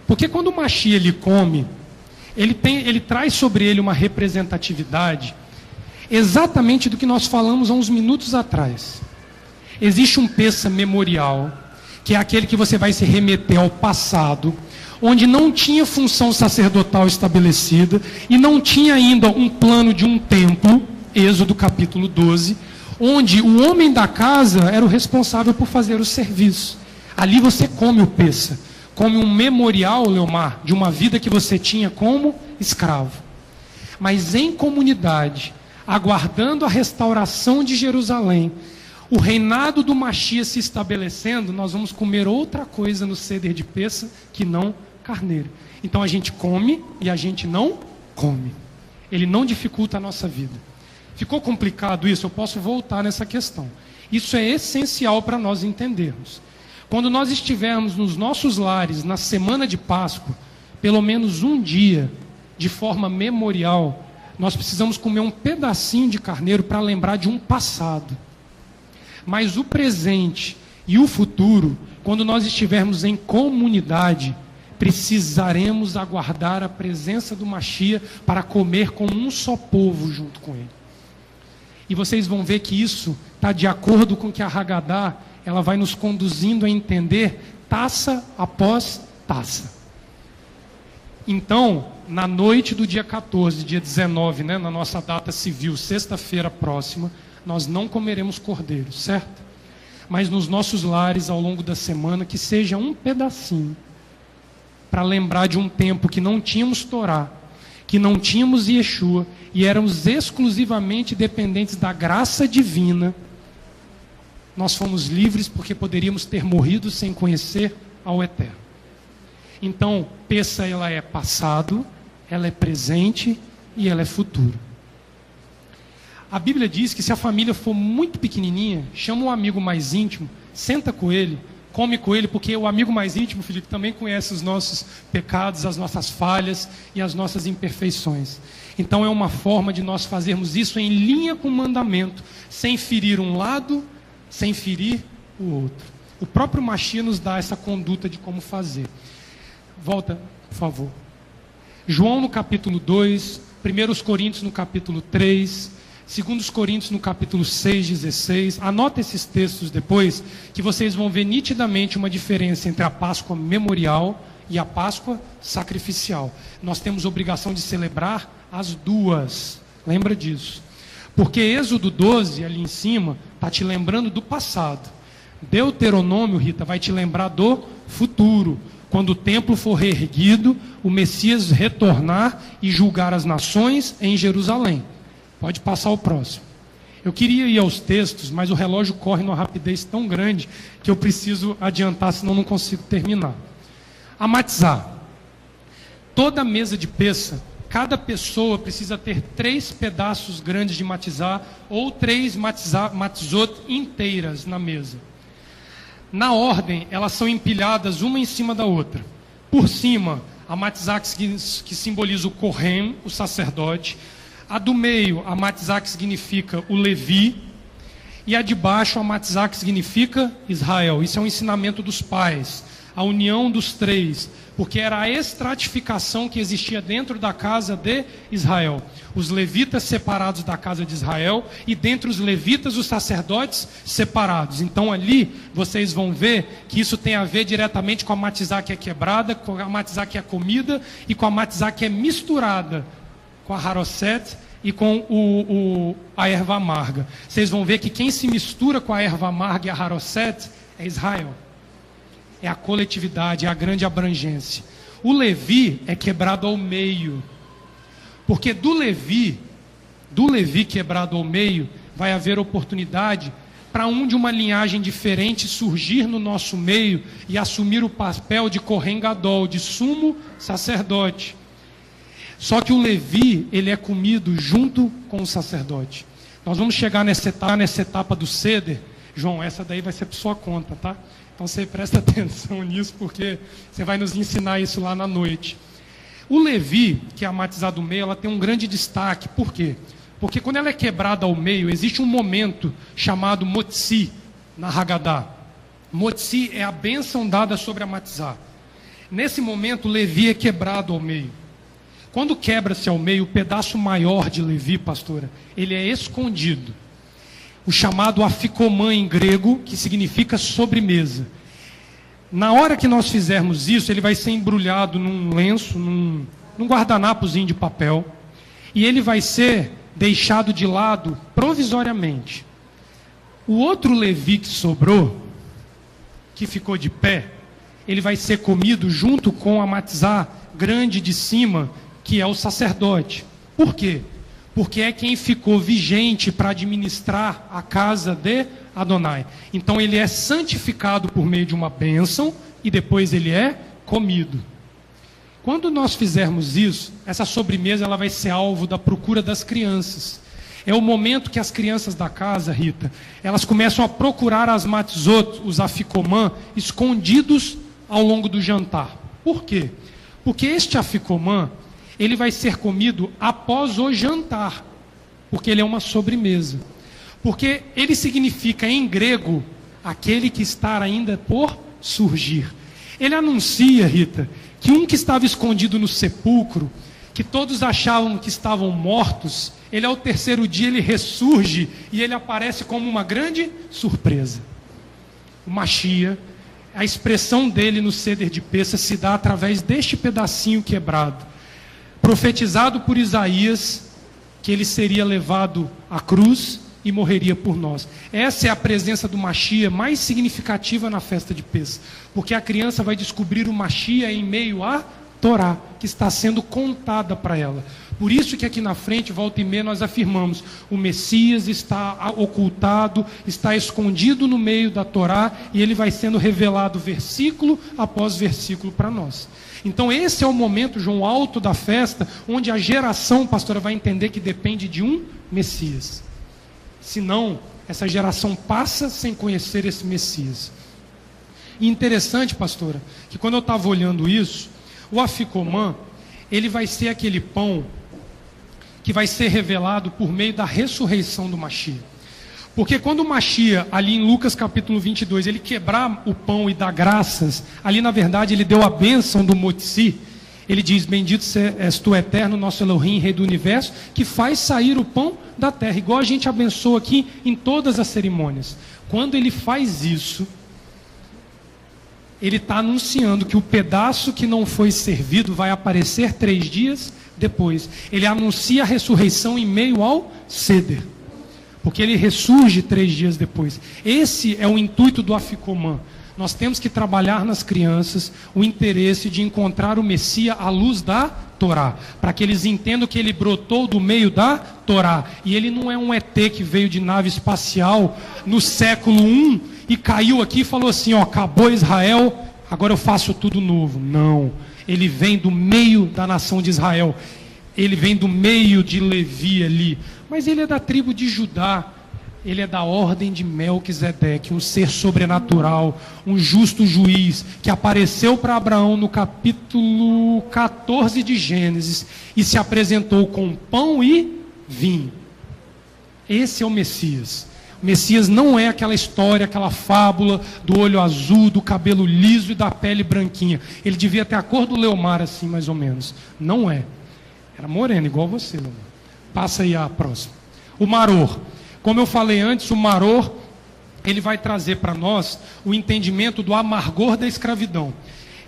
Porque quando o Mashiach ele come, ele traz sobre ele uma representatividade exatamente do que nós falamos há uns minutos atrás. Existe um Pessa memorial, que é aquele que você vai se remeter ao passado, onde não tinha função sacerdotal estabelecida e não tinha ainda um plano de um templo, Êxodo capítulo 12, onde o homem da casa era o responsável por fazer o serviço. Ali você come o Pessa, come um memorial, Leomar, de uma vida que você tinha como escravo. Mas em comunidade, aguardando a restauração de Jerusalém, o reinado do Mashiach se estabelecendo, nós vamos comer outra coisa no Seder de Pessa que não carneiro. Então a gente come e a gente não come. Ele não dificulta a nossa vida. Ficou complicado isso? Eu posso voltar nessa questão. Isso é essencial para nós entendermos. Quando nós estivermos nos nossos lares, na semana de Páscoa, pelo menos um dia, de forma memorial, nós precisamos comer um pedacinho de carneiro para lembrar de um passado. Mas o presente e o futuro, quando nós estivermos em comunidade, precisaremos aguardar a presença do Mashiach para comer como um só povo junto com ele. E vocês vão ver que isso está de acordo com que a Haggadah, ela vai nos conduzindo a entender taça após taça. Então, na noite do dia 14, dia 19, na nossa data civil, sexta-feira próxima, nós não comeremos cordeiro, certo? Mas nos nossos lares, ao longo da semana, que seja um pedacinho, para lembrar de um tempo que não tínhamos Torá, que não tínhamos Yeshua, e éramos exclusivamente dependentes da graça divina. Nós fomos livres porque poderíamos ter morrido sem conhecer ao Eterno. Então, Pessa, ela é passado, ela é presente e ela é futuro. A Bíblia diz que se a família for muito pequenininha, chama um amigo mais íntimo, senta com ele, come com ele, porque o amigo mais íntimo, Felipe, também conhece os nossos pecados, as nossas falhas e as nossas imperfeições. Então é uma forma de nós fazermos isso em linha com o mandamento, sem ferir um lado, sem ferir o outro. O próprio Mashiach nos dá essa conduta de como fazer. Volta, por favor. João no capítulo 2, 1 Coríntios no capítulo 3, 2 Coríntios no capítulo 6, 16. Anota esses textos depois, que vocês vão ver nitidamente uma diferença entre a Páscoa memorial e a Páscoa sacrificial. Nós temos obrigação de celebrar as duas. Lembra disso. Porque Êxodo 12, ali em cima, está te lembrando do passado. Deuteronômio, Rita, vai te lembrar do futuro. Quando o templo for reerguido, o Messias retornar e julgar as nações em Jerusalém. Pode passar o próximo. Eu queria ir aos textos, mas o relógio corre numa rapidez tão grande que eu preciso adiantar, senão não consigo terminar. Amatizar. Toda mesa de Pessa, cada pessoa precisa ter 3 pedaços grandes de matizar ou 3 matizot inteiras na mesa. Na ordem, elas são empilhadas uma em cima da outra. Por cima, a matizá que simboliza o Kohen, o sacerdote. A do meio, a matizá que significa o Levi. E a de baixo, a matizá que significa Israel. Isso é um ensinamento dos pais. A união dos 3. Porque era a estratificação que existia dentro da casa de Israel. Os levitas separados da casa de Israel e dentre os levitas os sacerdotes separados. Então ali vocês vão ver que isso tem a ver diretamente com a matizá que é quebrada, com a matizá que é comida e com a matizá que é misturada com a haroset e com a erva amarga. Vocês vão ver que quem se mistura com a erva amarga e a haroset é Israel. É a coletividade, é a grande abrangência. O Levi é quebrado ao meio. Porque do Levi quebrado ao meio, vai haver oportunidade para um de uma linhagem diferente surgir no nosso meio e assumir o papel de Kohen Gadol, de sumo sacerdote. Só que o Levi, ele é comido junto com o sacerdote. Nós vamos chegar nessa etapa do ceder. João, essa daí vai ser por sua conta, tá? Então você presta atenção nisso, porque você vai nos ensinar isso lá na noite. O Levi, que é a matizá do meio, ela tem um grande destaque. Por quê? Porque quando ela é quebrada ao meio, existe um momento chamado motzi, na Haggadah. Motzi é a bênção dada sobre a matizá. Nesse momento, Levi é quebrado ao meio. Quando quebra-se ao meio, o pedaço maior de Levi, pastora, ele é escondido. O chamado aficomã em grego, que significa sobremesa. Na hora que nós fizermos isso, ele vai ser embrulhado num lenço, num guardanapozinho de papel, e ele vai ser deixado de lado provisoriamente. O outro Levi que sobrou, que ficou de pé, ele vai ser comido junto com a matizá grande de cima, que é o sacerdote. Por quê? Porque é quem ficou vigente para administrar a casa de Adonai. Então ele é santificado por meio de uma bênção e depois ele é comido. Quando nós fizermos isso, essa sobremesa ela vai ser alvo da procura das crianças. É o momento que as crianças da casa, Rita, elas começam a procurar as matzot, os aficomã, escondidos ao longo do jantar. Por quê? Porque este aficomã, ele vai ser comido após o jantar, porque ele é uma sobremesa. Porque ele significa em grego, aquele que está ainda por surgir. Ele anuncia, Rita, que um que estava escondido no sepulcro, que todos achavam que estavam mortos, ele ao terceiro dia ele ressurge e ele aparece como uma grande surpresa. O Mashiach, a expressão dele no ceder de Pêssah se dá através deste pedacinho quebrado. Profetizado por Isaías, que ele seria levado à cruz e morreria por nós. Essa é a presença do Mashiach mais significativa na festa de Pêssah, porque a criança vai descobrir o Mashiach em meio à Torá, que está sendo contada para ela. Por isso que aqui na frente, volta e meia, nós afirmamos, o Messias está ocultado, está escondido no meio da Torá, e ele vai sendo revelado versículo após versículo para nós. Então esse é o momento, João, alto da festa, onde a geração, pastora, vai entender que depende de um Messias. Senão, essa geração passa sem conhecer esse Messias. E interessante, pastora, que quando eu estava olhando isso, o aficomã, ele vai ser aquele pão que vai ser revelado por meio da ressurreição do Mashiach. Porque quando o Mashiach, ali em Lucas capítulo 22, ele quebrar o pão e dar graças, ali na verdade ele deu a bênção do Motzi. Ele diz, bendito és tu eterno, nosso Elohim, Rei do Universo, que faz sair o pão da terra, igual a gente abençoa aqui em todas as cerimônias. Quando ele faz isso, ele está anunciando que o pedaço que não foi servido vai aparecer 3 dias depois. Ele anuncia a ressurreição em meio ao ceder, porque ele ressurge 3 dias depois. Esse é o intuito do aficomã. Nós temos que trabalhar nas crianças o interesse de encontrar o Messias à luz da Torá, para que eles entendam que ele brotou do meio da Torá, e ele não é um ET que veio de nave espacial no século I e caiu aqui e falou assim, ó, acabou Israel, agora eu faço tudo novo. Não, ele vem do meio da nação de Israel, ele vem do meio de Levi ali, mas ele é da tribo de Judá. Ele é da ordem de Melquisedeque, um ser sobrenatural, um justo juiz, que apareceu para Abraão no capítulo 14 de Gênesis, e se apresentou com pão e vinho. Esse é o Messias. O Messias não é aquela história, aquela fábula do olho azul, do cabelo liso e da pele branquinha. Ele devia ter a cor do Leomar, assim, mais ou menos. Não é. Era moreno, igual você, Leomar. Passa aí a próxima. O maror. Como eu falei antes, o maror, ele vai trazer para nós o entendimento do amargor da escravidão.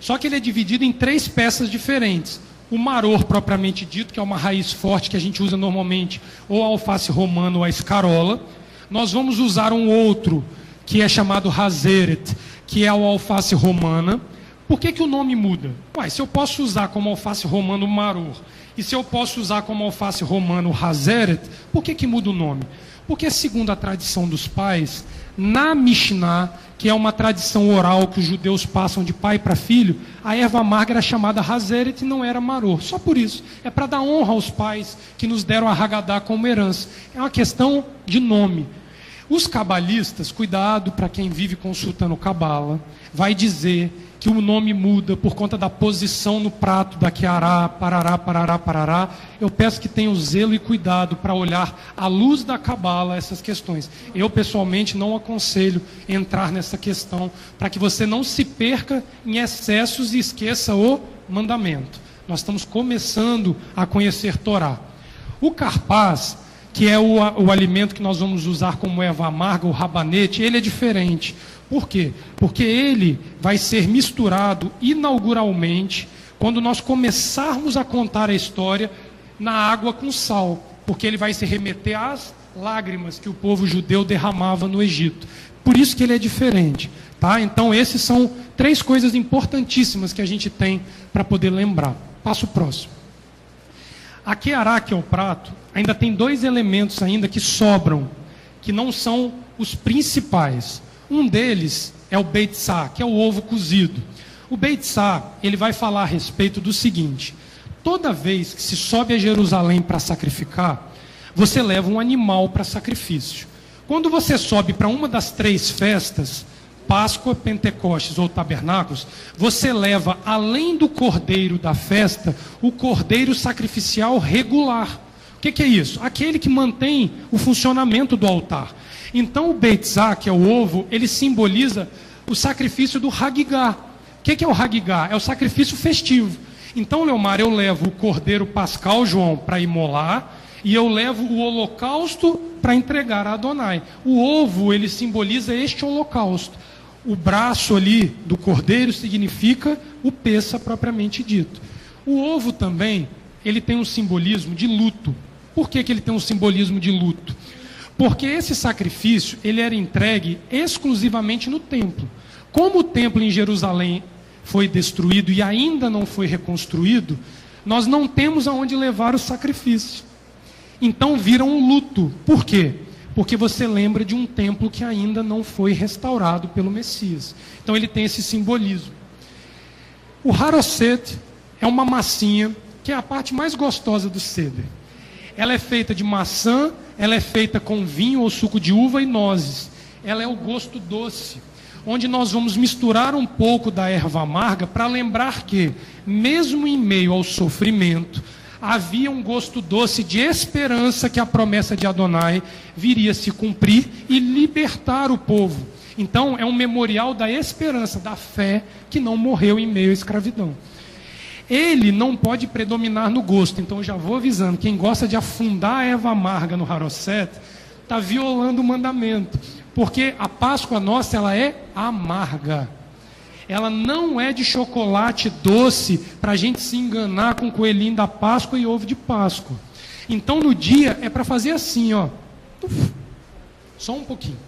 Só que ele é dividido em 3 peças diferentes. O maror, propriamente dito, que é uma raiz forte que a gente usa normalmente, ou a alface romana ou a escarola. Nós vamos usar um outro, que é chamado hazeret, que é a alface romana. Por que o nome muda? Ué, se eu posso usar como alface romana o maror, e se eu posso usar como alface romana o hazeret, por que muda o nome? Porque, segundo a tradição dos pais, na Mishnah, que é uma tradição oral que os judeus passam de pai para filho, a erva amarga era chamada Hazeret e não era maror. Só por isso. É para dar honra aos pais que nos deram a Haggadah como herança. É uma questão de nome. Os cabalistas, cuidado para quem vive consultando Cabala, vai dizer que o nome muda por conta da posição no prato da Kiará, parará, parará, parará. Eu peço que tenham zelo e cuidado para olhar à luz da Cabala essas questões. Eu, pessoalmente, não aconselho entrar nessa questão, para que você não se perca em excessos e esqueça o mandamento. Nós estamos começando a conhecer Torá. O carpaz, que é o alimento que nós vamos usar como erva amarga, o rabanete, ele é diferente. Por quê? Porque ele vai ser misturado inauguralmente, quando nós começarmos a contar a história, na água com sal, porque ele vai se remeter às lágrimas que o povo judeu derramava no Egito. Por isso que ele é diferente. Tá? Então, esses são 3 coisas importantíssimas que a gente tem para poder lembrar. Passo próximo. A Kiará, que é o prato, ainda tem 2 elementos ainda que sobram, que não são os principais. Um deles é o beitzá, que é o ovo cozido. O beitzá, ele vai falar a respeito do seguinte: toda vez que se sobe a Jerusalém para sacrificar, você leva um animal para sacrifício. Quando você sobe para uma das 3 festas, Páscoa, Pentecostes ou Tabernáculos, você leva, além do cordeiro da festa, o cordeiro sacrificial regular. O que é isso? Aquele que mantém o funcionamento do altar. Então o beitzá, que é o ovo, ele simboliza o sacrifício do Hagigá. O que é o Hagigá? É o sacrifício festivo. Então, Leomar, eu levo o cordeiro pascal, João, para imolar, e eu levo o holocausto para entregar a Adonai. O ovo, ele simboliza este holocausto. O braço ali do cordeiro significa o peça propriamente dito. O ovo também, ele tem um simbolismo de luto. Por que ele tem um simbolismo de luto? Porque esse sacrifício, ele era entregue exclusivamente no templo. Como o templo em Jerusalém foi destruído e ainda não foi reconstruído, nós não temos aonde levar o sacrifício. Então vira um luto. Por quê? Porque você lembra de um templo que ainda não foi restaurado pelo Messias. Então ele tem esse simbolismo. O haroset é uma massinha que é a parte mais gostosa do seder. Ela é feita de maçã, ela é feita com vinho ou suco de uva e nozes. Ela é o gosto doce, onde nós vamos misturar um pouco da erva amarga para lembrar que, mesmo em meio ao sofrimento, havia um gosto doce de esperança que a promessa de Adonai viria se cumprir e libertar o povo. Então, é um memorial da esperança, da fé que não morreu em meio à escravidão. Ele não pode predominar no gosto. Então, eu já vou avisando, quem gosta de afundar a erva amarga no haroset, está violando o mandamento. Porque a Páscoa nossa, ela é amarga. Ela não é de chocolate doce para a gente se enganar com coelhinho da Páscoa e ovo de Páscoa. Então, no dia, é para fazer assim, ó. Só um pouquinho.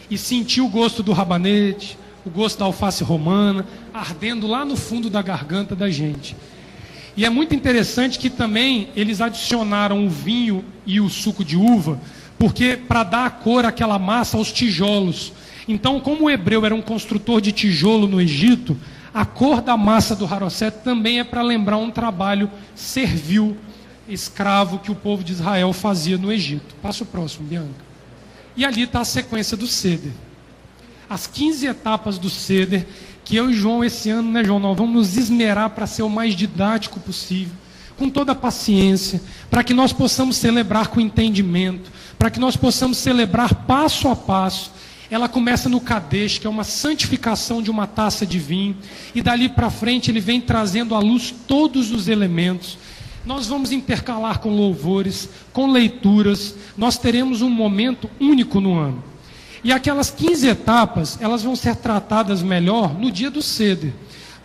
E sentir o gosto do rabanete, o gosto da alface romana, ardendo lá no fundo da garganta da gente. E é muito interessante que também eles adicionaram o vinho e o suco de uva, porque para dar a cor àquela massa aos tijolos. Então, como o hebreu era um construtor de tijolo no Egito, a cor da massa do haroset também é para lembrar um trabalho servil, escravo, que o povo de Israel fazia no Egito. Passa o próximo, Bianca. E ali está a sequência do seder. As 15 etapas do seder, que eu e João esse ano, né, João, nós vamos nos esmerar para ser o mais didático possível, com toda a paciência, para que nós possamos celebrar com entendimento, para que nós possamos celebrar passo a passo. Ela começa no Kadesh, que é uma santificação de uma taça de vinho, e dali para frente ele vem trazendo à luz todos os elementos. Nós vamos intercalar com louvores, com leituras, nós teremos um momento único no ano. E aquelas 15 etapas, elas vão ser tratadas melhor no dia do seder.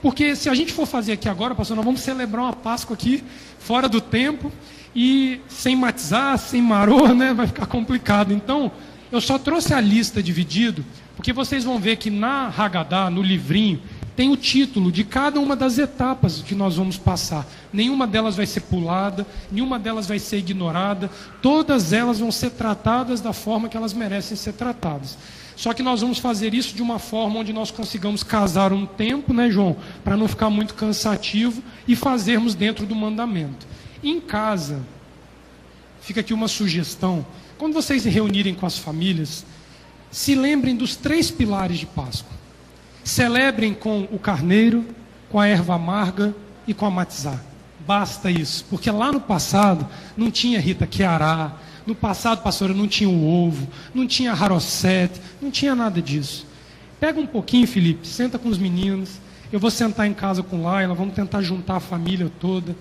Porque se a gente for fazer aqui agora, pastor, nós vamos celebrar uma Páscoa aqui, fora do tempo, e sem matizar, sem maror, né? Vai ficar complicado. Então, eu só trouxe a lista dividido, porque vocês vão ver que na Haggadah, no livrinho, tem o título de cada uma das etapas que nós vamos passar. Nenhuma delas vai ser pulada, nenhuma delas vai ser ignorada, todas elas vão ser tratadas da forma que elas merecem ser tratadas. Só que nós vamos fazer isso de uma forma onde nós consigamos casar um tempo, né, João? Para não ficar muito cansativo e fazermos dentro do mandamento. Em casa, fica aqui uma sugestão. Quando vocês se reunirem com as famílias, se lembrem dos 3 pilares de Páscoa. Celebrem com o carneiro, com a erva amarga e com a matizá. Basta isso, porque lá no passado não tinha Rita Chiará, no passado, pastora, não tinha o ovo, não tinha harocete, não tinha nada disso. Pega um pouquinho, Felipe, senta com os meninos, eu vou sentar em casa com Laila, vamos tentar juntar a família toda,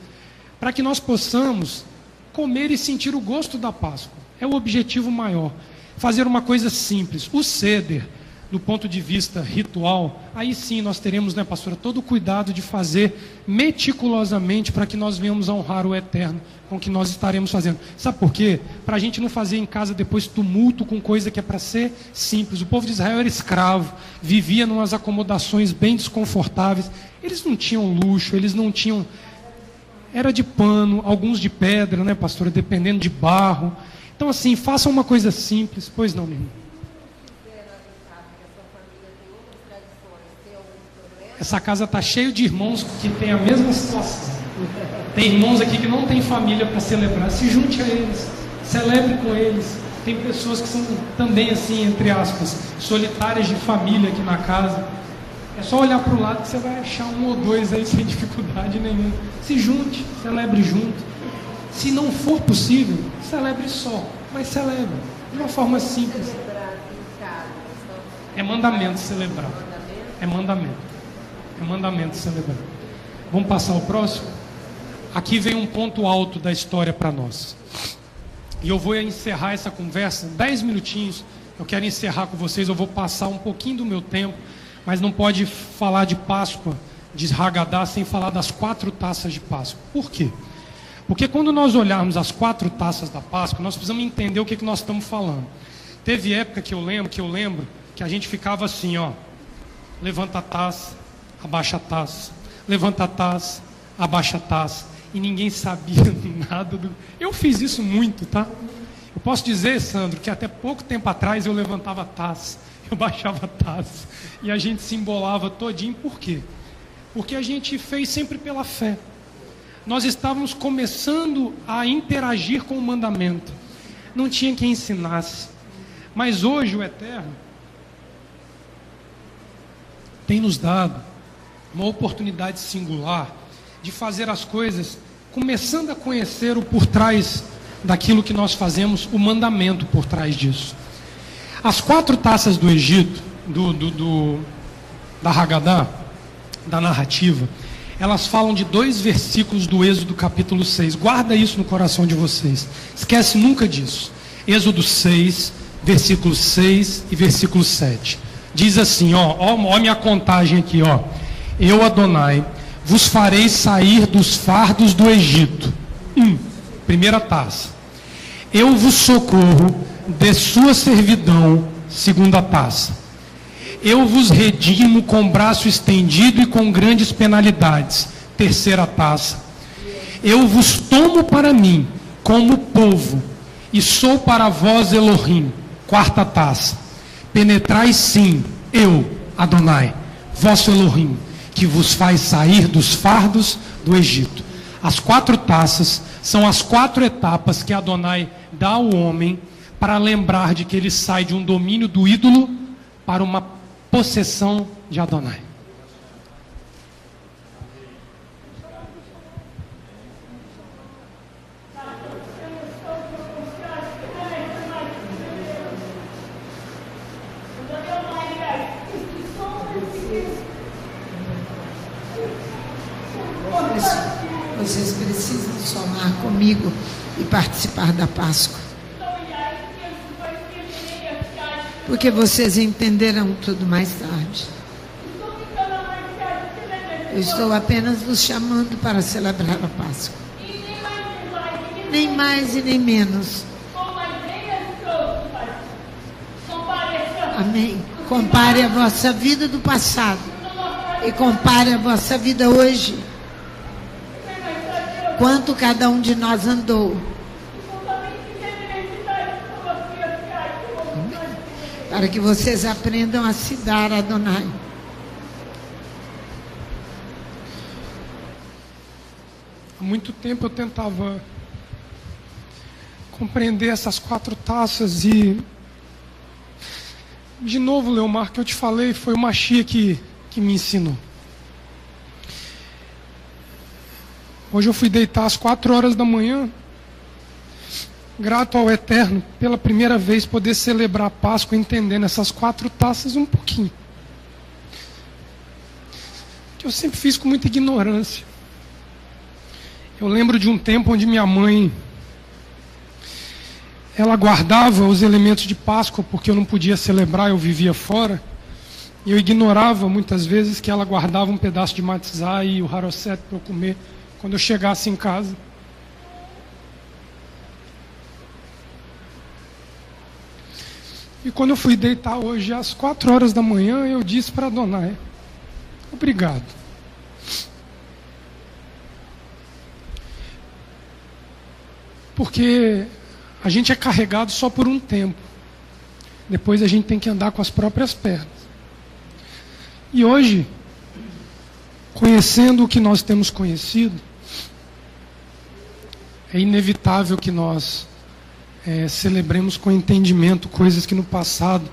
para que nós possamos comer e sentir o gosto da Páscoa. É o objetivo maior. Fazer uma coisa simples. O Seder, do ponto de vista ritual, aí sim nós teremos, né, pastora, todo o cuidado de fazer meticulosamente para que nós venhamos a honrar o Eterno com o que nós estaremos fazendo. Sabe por quê? Para a gente não fazer em casa depois tumulto com coisa que é para ser simples. O povo de Israel era escravo, vivia em umas acomodações bem desconfortáveis. Eles não tinham luxo, eles não tinham... Era de pano, alguns de pedra, né, pastora, dependendo de barro. Então, assim, façam uma coisa simples. Pois não, meu irmão. Essa casa está cheia de irmãos que têm a mesma situação. Tem irmãos aqui que não têm família para celebrar. Se junte a eles, celebre com eles. Tem pessoas que são também, assim, entre aspas, solitárias de família aqui na casa. É só olhar para o lado que você vai achar 1 ou 2 aí sem dificuldade nenhuma. Se junte, celebre junto. Se não for possível, celebre só, mas celebre de uma forma simples. É mandamento celebrar. É mandamento. É mandamento celebrar. Vamos passar ao próximo? Aqui vem um ponto alto da história para nós. E eu vou encerrar essa conversa, 10 minutinhos. Eu quero encerrar com vocês, eu vou passar um pouquinho do meu tempo, mas não pode falar de Páscoa, de Hagadá, sem falar das 4 taças de Páscoa. Por quê? Porque quando nós olharmos as 4 taças da Páscoa, nós precisamos entender o que nós estamos falando. Teve época que eu lembro que a gente ficava assim, ó, levanta a taça, abaixa a taça, levanta a taça, abaixa a taça, e ninguém sabia nada do... Eu fiz isso muito, tá? Eu posso dizer, Sandro, que até pouco tempo atrás eu levantava a taça, eu baixava a taça, e a gente se embolava todinho. Por quê? Porque a gente fez sempre pela fé. Nós estávamos começando a interagir com o mandamento. Não tinha quem ensinasse. Mas hoje o Eterno tem nos dado uma oportunidade singular de fazer as coisas começando a conhecer o por trás daquilo que nós fazemos, o mandamento por trás disso. As 4 taças do Egito, da Hagadá, da narrativa, elas falam de 2 versículos do Êxodo capítulo 6. Guarda isso no coração de vocês. Esquece nunca disso. Êxodo 6, versículo 6 e versículo 7. Diz assim, ó minha contagem aqui, ó. Eu, Adonai, vos farei sair dos fardos do Egito. Primeira taça. Eu vos socorro de sua servidão. Segunda taça. Eu vos redimo com braço estendido e com grandes penalidades. Terceira taça. Eu vos tomo para mim como povo, e sou para vós Elohim. Quarta taça. Penetrai sim, eu, Adonai, vosso Elohim, que vos faz sair dos fardos do Egito. As 4 taças são as 4 etapas que Adonai dá ao homem para lembrar de que ele sai de um domínio do ídolo para uma possessão de Adonai. Vocês precisam somar comigo e participar da Páscoa. Porque vocês entenderão tudo mais tarde. Eu estou apenas vos chamando para celebrar a Páscoa. Nem mais e nem menos. Amém. Compare a vossa vida do passado E compare a vossa vida hoje. Quanto cada um de nós andou. Para que vocês aprendam a se dar a Adonai. Há muito tempo eu tentava compreender essas 4 taças e, de novo, Leomar, que eu te falei, foi o Machia que me ensinou. Hoje eu fui deitar às 4 horas da manhã, grato ao Eterno, pela primeira vez poder celebrar a Páscoa entendendo essas 4 taças um pouquinho. Que eu sempre fiz com muita ignorância. Eu lembro de um tempo onde minha mãe, ela guardava os elementos de Páscoa porque eu não podia celebrar, eu vivia fora. E eu ignorava muitas vezes que ela guardava um pedaço de matzah e o harosset para eu comer quando eu chegasse em casa. E quando eu fui deitar hoje, às 4 horas da manhã, eu disse para Adonai: obrigado. Porque a gente é carregado só por um tempo. Depois a gente tem que andar com as próprias pernas. E hoje, conhecendo o que nós temos conhecido, é inevitável que nós celebremos com entendimento coisas que no passado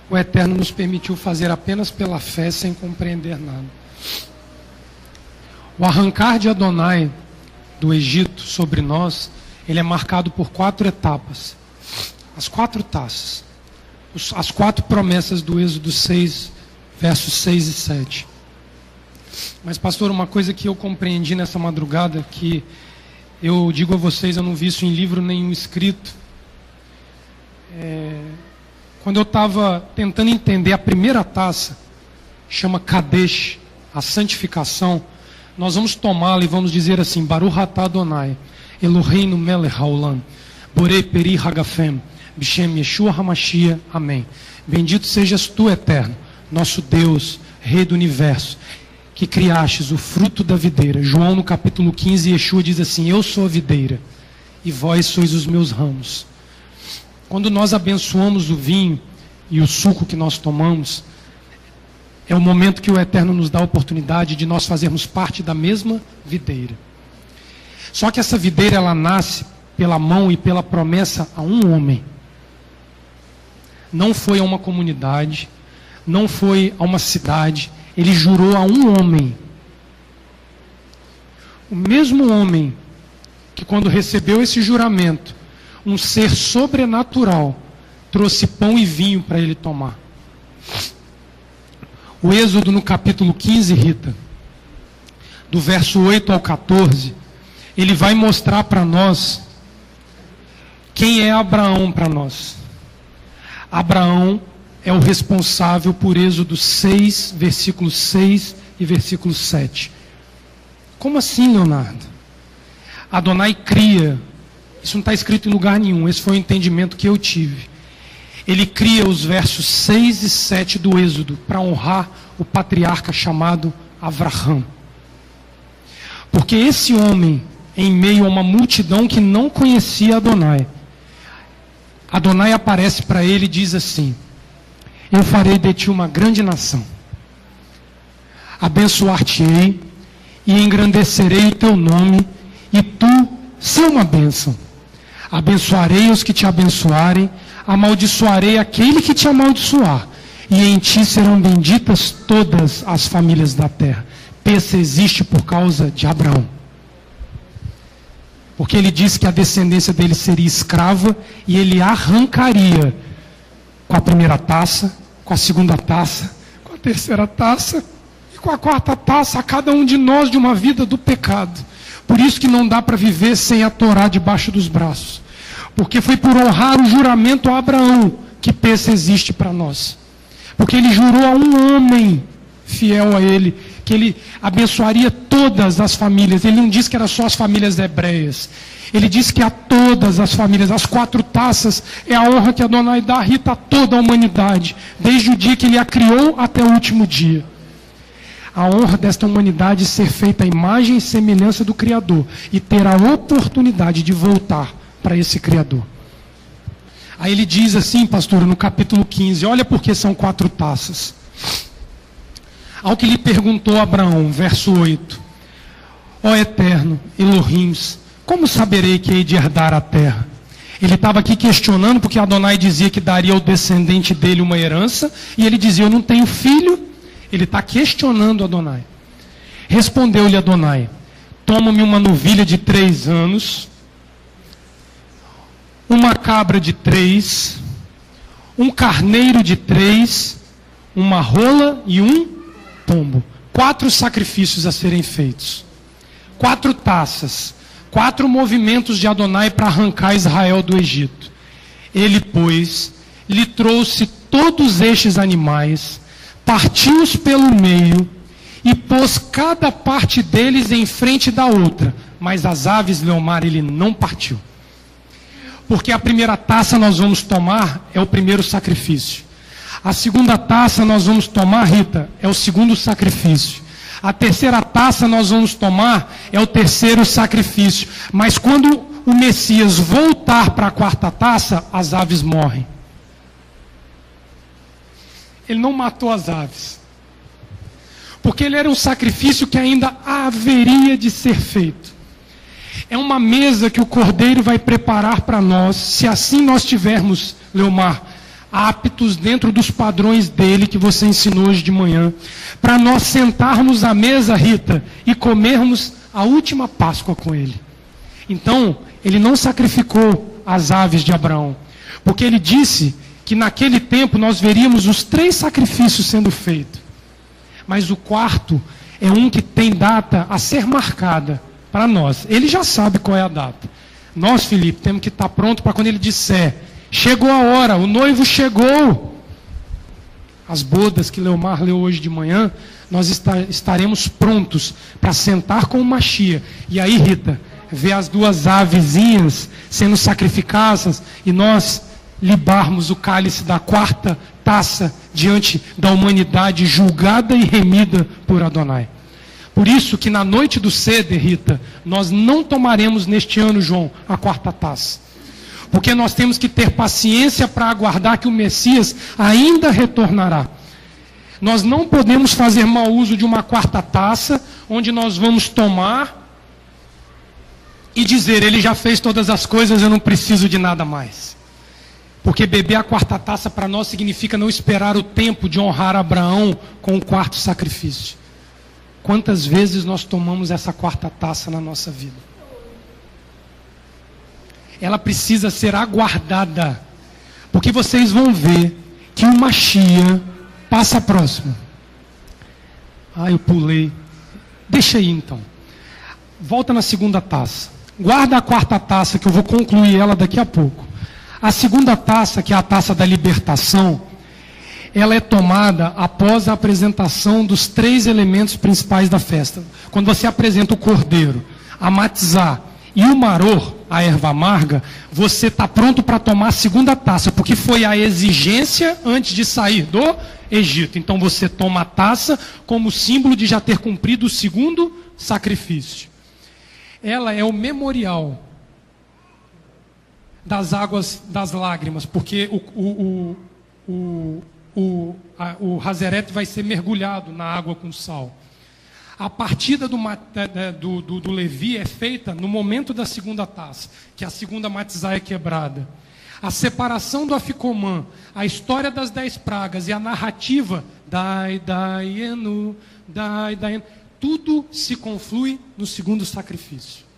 o Eterno nos permitiu fazer apenas pela fé, sem compreender nada. O arrancar de Adonai do Egito sobre nós, ele é marcado por 4 etapas. As 4 taças. As 4 promessas do Êxodo 6, versos 6 e 7. Mas, pastor, uma coisa que eu compreendi nessa madrugada, que eu digo a vocês, eu não vi isso em livro nenhum escrito. Quando eu estava tentando entender a primeira taça, chama Kadesh, a santificação, nós vamos tomá-la e vamos dizer assim: Baruch atah Adonai, Eloheinu melech haolam, borei peri hagafem, Bishem Yeshua HaMashiach, amém. Bendito sejas tu, Eterno, nosso Deus, Rei do Universo, que criastes o fruto da videira. João no capítulo 15, Yeshua diz assim: eu sou a videira, e vós sois os meus ramos. Quando nós abençoamos o vinho e o suco que nós tomamos, é o momento que o Eterno nos dá a oportunidade de nós fazermos parte da mesma videira. Só que essa videira, ela nasce pela mão e pela promessa a um homem. Não foi a uma comunidade, não foi a uma cidade, ele jurou a um homem. O mesmo homem que, quando recebeu esse juramento, um ser sobrenatural trouxe pão e vinho para ele tomar. O Êxodo no capítulo 15, Rita, do verso 8 ao 14, ele vai mostrar para nós quem é Abraão para nós. Abraão é o responsável por Êxodo 6, versículo 6 e versículo 7. Como assim, Leonardo? Adonai cria, isso não está escrito em lugar nenhum, esse foi o entendimento que eu tive. Ele cria os versos 6 e 7 do Êxodo para honrar o patriarca chamado Avraham. Porque esse homem, em meio a uma multidão que não conhecia Adonai, Adonai aparece para ele e diz assim: eu farei de ti uma grande nação, abençoar-te-ei e engrandecerei o teu nome, e tu sê uma bênção. Abençoarei os que te abençoarem, amaldiçoarei aquele que te amaldiçoar, e em ti serão benditas todas as famílias da terra. Peça existe por causa de Abraão. Porque ele disse que a descendência dele seria escrava e ele arrancaria com a primeira taça, com a segunda taça, com a terceira taça e com a quarta taça a cada um de nós de uma vida do pecado. Por isso que não dá para viver sem a Torá debaixo dos braços. Porque foi por honrar o juramento a Abraão que peça existe para nós. Porque ele jurou a um homem fiel a ele, que ele abençoaria todas as famílias. Ele não disse que era só as famílias hebreias. Ele disse que a todas as famílias. As 4 taças é a honra que Adonai dá, Rita, a toda a humanidade, desde o dia que ele a criou até o último dia. a honra desta humanidade ser feita à imagem e semelhança do Criador e ter a oportunidade de voltar para esse Criador. Aí ele diz assim, pastor, no capítulo 15, olha porque são 4 taças. Ao que lhe perguntou Abraão, verso 8, ó Eterno, Elohim, como saberei que hei de herdar a terra? Ele estava aqui questionando, porque Adonai dizia que daria ao descendente dele uma herança, e ele dizia, eu não tenho filho. Ele está questionando Adonai. Respondeu-lhe Adonai, toma-me uma novilha de 3 anos, uma cabra de 3, um carneiro de 3, uma rola e um pombo. 4 sacrifícios a serem feitos. 4 taças. 4 movimentos de Adonai para arrancar Israel do Egito. Ele, pois, lhe trouxe todos estes animais, partiu-os pelo meio e pôs cada parte deles em frente da outra. Mas as aves, Leomar, ele não partiu. Porque a primeira taça nós vamos tomar é o primeiro sacrifício. A segunda taça nós vamos tomar, Rita, é o segundo sacrifício. A terceira taça nós vamos tomar é o terceiro sacrifício. Mas quando o Messias voltar para a 4ª taça, as aves morrem. Ele não matou as aves. Porque ele era um sacrifício que ainda haveria de ser feito. É uma mesa que o Cordeiro vai preparar para nós, se assim nós tivermos, Leomar, aptos dentro dos padrões dele que você ensinou hoje de manhã, para nós sentarmos à mesa, Rita, e comermos a última Páscoa com ele. Então, ele não sacrificou as aves de Abraão, porque ele disse que naquele tempo nós veríamos os 3 sacrifícios sendo feitos. Mas o 4º é um que tem data a ser marcada para nós. Ele já sabe qual é a data. Nós, Felipe, temos que estar pronto para quando ele disser, chegou a hora, o noivo chegou. As bodas que Leomar leu hoje de manhã, nós estaremos prontos para sentar com o Machia. E aí, Rita, ver as 2 avezinhas sendo sacrificadas e nós libarmos o cálice da 4ª taça diante da humanidade julgada e remida por Adonai. Por isso que na noite do Seder, Rita, nós não tomaremos neste ano, João, a 4ª taça. Porque nós temos que ter paciência para aguardar que o Messias ainda retornará. Nós não podemos fazer mau uso de uma 4ª taça, onde nós vamos tomar e dizer, ele já fez todas as coisas, eu não preciso de nada mais. Porque beber a 4ª taça para nós significa não esperar o tempo de honrar Abraão com o 4º sacrifício. Quantas vezes nós tomamos essa 4ª taça na nossa vida? Ela precisa ser aguardada. Porque vocês vão ver que o Machia passa próximo. Eu pulei. Deixa aí então. Volta na 2ª taça. Guarda a 4ª taça que eu vou concluir ela daqui a pouco. A 2ª taça, que é a taça da libertação, ela é tomada após a apresentação dos 3 elementos principais da festa. Quando você apresenta o cordeiro, a matzá e o maror, a erva amarga, você está pronto para tomar a 2ª taça, porque foi a exigência antes de sair do Egito. Então você toma a taça como símbolo de já ter cumprido o 2º sacrifício. Ela é o memorial das águas das lágrimas, porque o Hazeret vai ser mergulhado na água com sal. A partida do Levi é feita no momento da 2ª taça, que a 2ª matzá é quebrada. A separação do Aficomã, a história das 10 pragas e a narrativa, tudo se conflui no 2º sacrifício.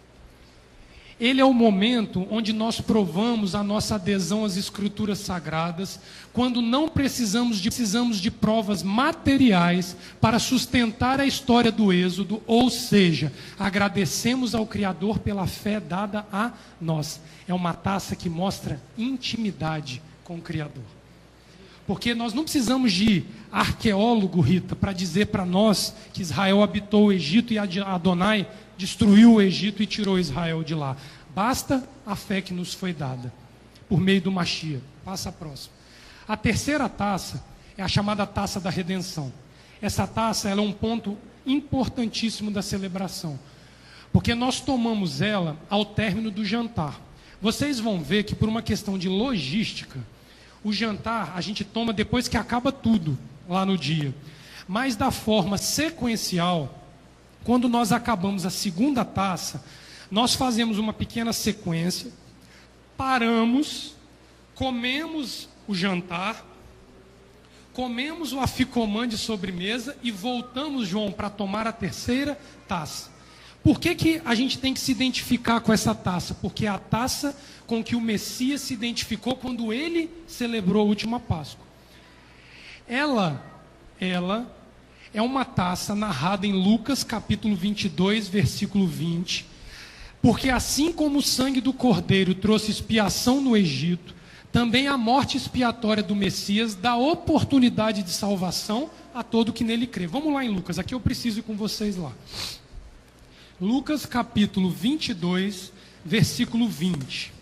Ele é o momento onde nós provamos a nossa adesão às Escrituras Sagradas, quando não precisamos de provas materiais para sustentar a história do Êxodo, ou seja, agradecemos ao Criador pela fé dada a nós. É uma taça que mostra intimidade com o Criador. Porque nós não precisamos de arqueólogo, Rita, para dizer para nós que Israel habitou o Egito e Adonai destruiu o Egito e tirou Israel de lá. Basta a fé que nos foi dada por meio do Machia. Passa a próxima. A terceira taça é a chamada taça da redenção. essa taça ela é um ponto importantíssimo da celebração, porque nós tomamos ela ao término do jantar. Vocês vão ver que por uma questão de logística, o jantar a gente toma depois que acaba tudo lá no dia. Mas da forma sequencial, quando nós acabamos a segunda taça, nós fazemos uma pequena sequência, paramos, comemos o jantar, comemos o afikoman de sobremesa e voltamos, João, para tomar a terceira taça. Por que a gente tem que se identificar com essa taça? Porque é a taça com que o Messias se identificou quando ele celebrou a última Páscoa. Ela é uma taça narrada em Lucas capítulo 22, versículo 20. Porque assim como o sangue do Cordeiro trouxe expiação no Egito, também a morte expiatória do Messias dá oportunidade de salvação a todo que nele crê. Vamos lá em Lucas, aqui eu preciso ir com vocês lá. Lucas capítulo 22, versículo 20.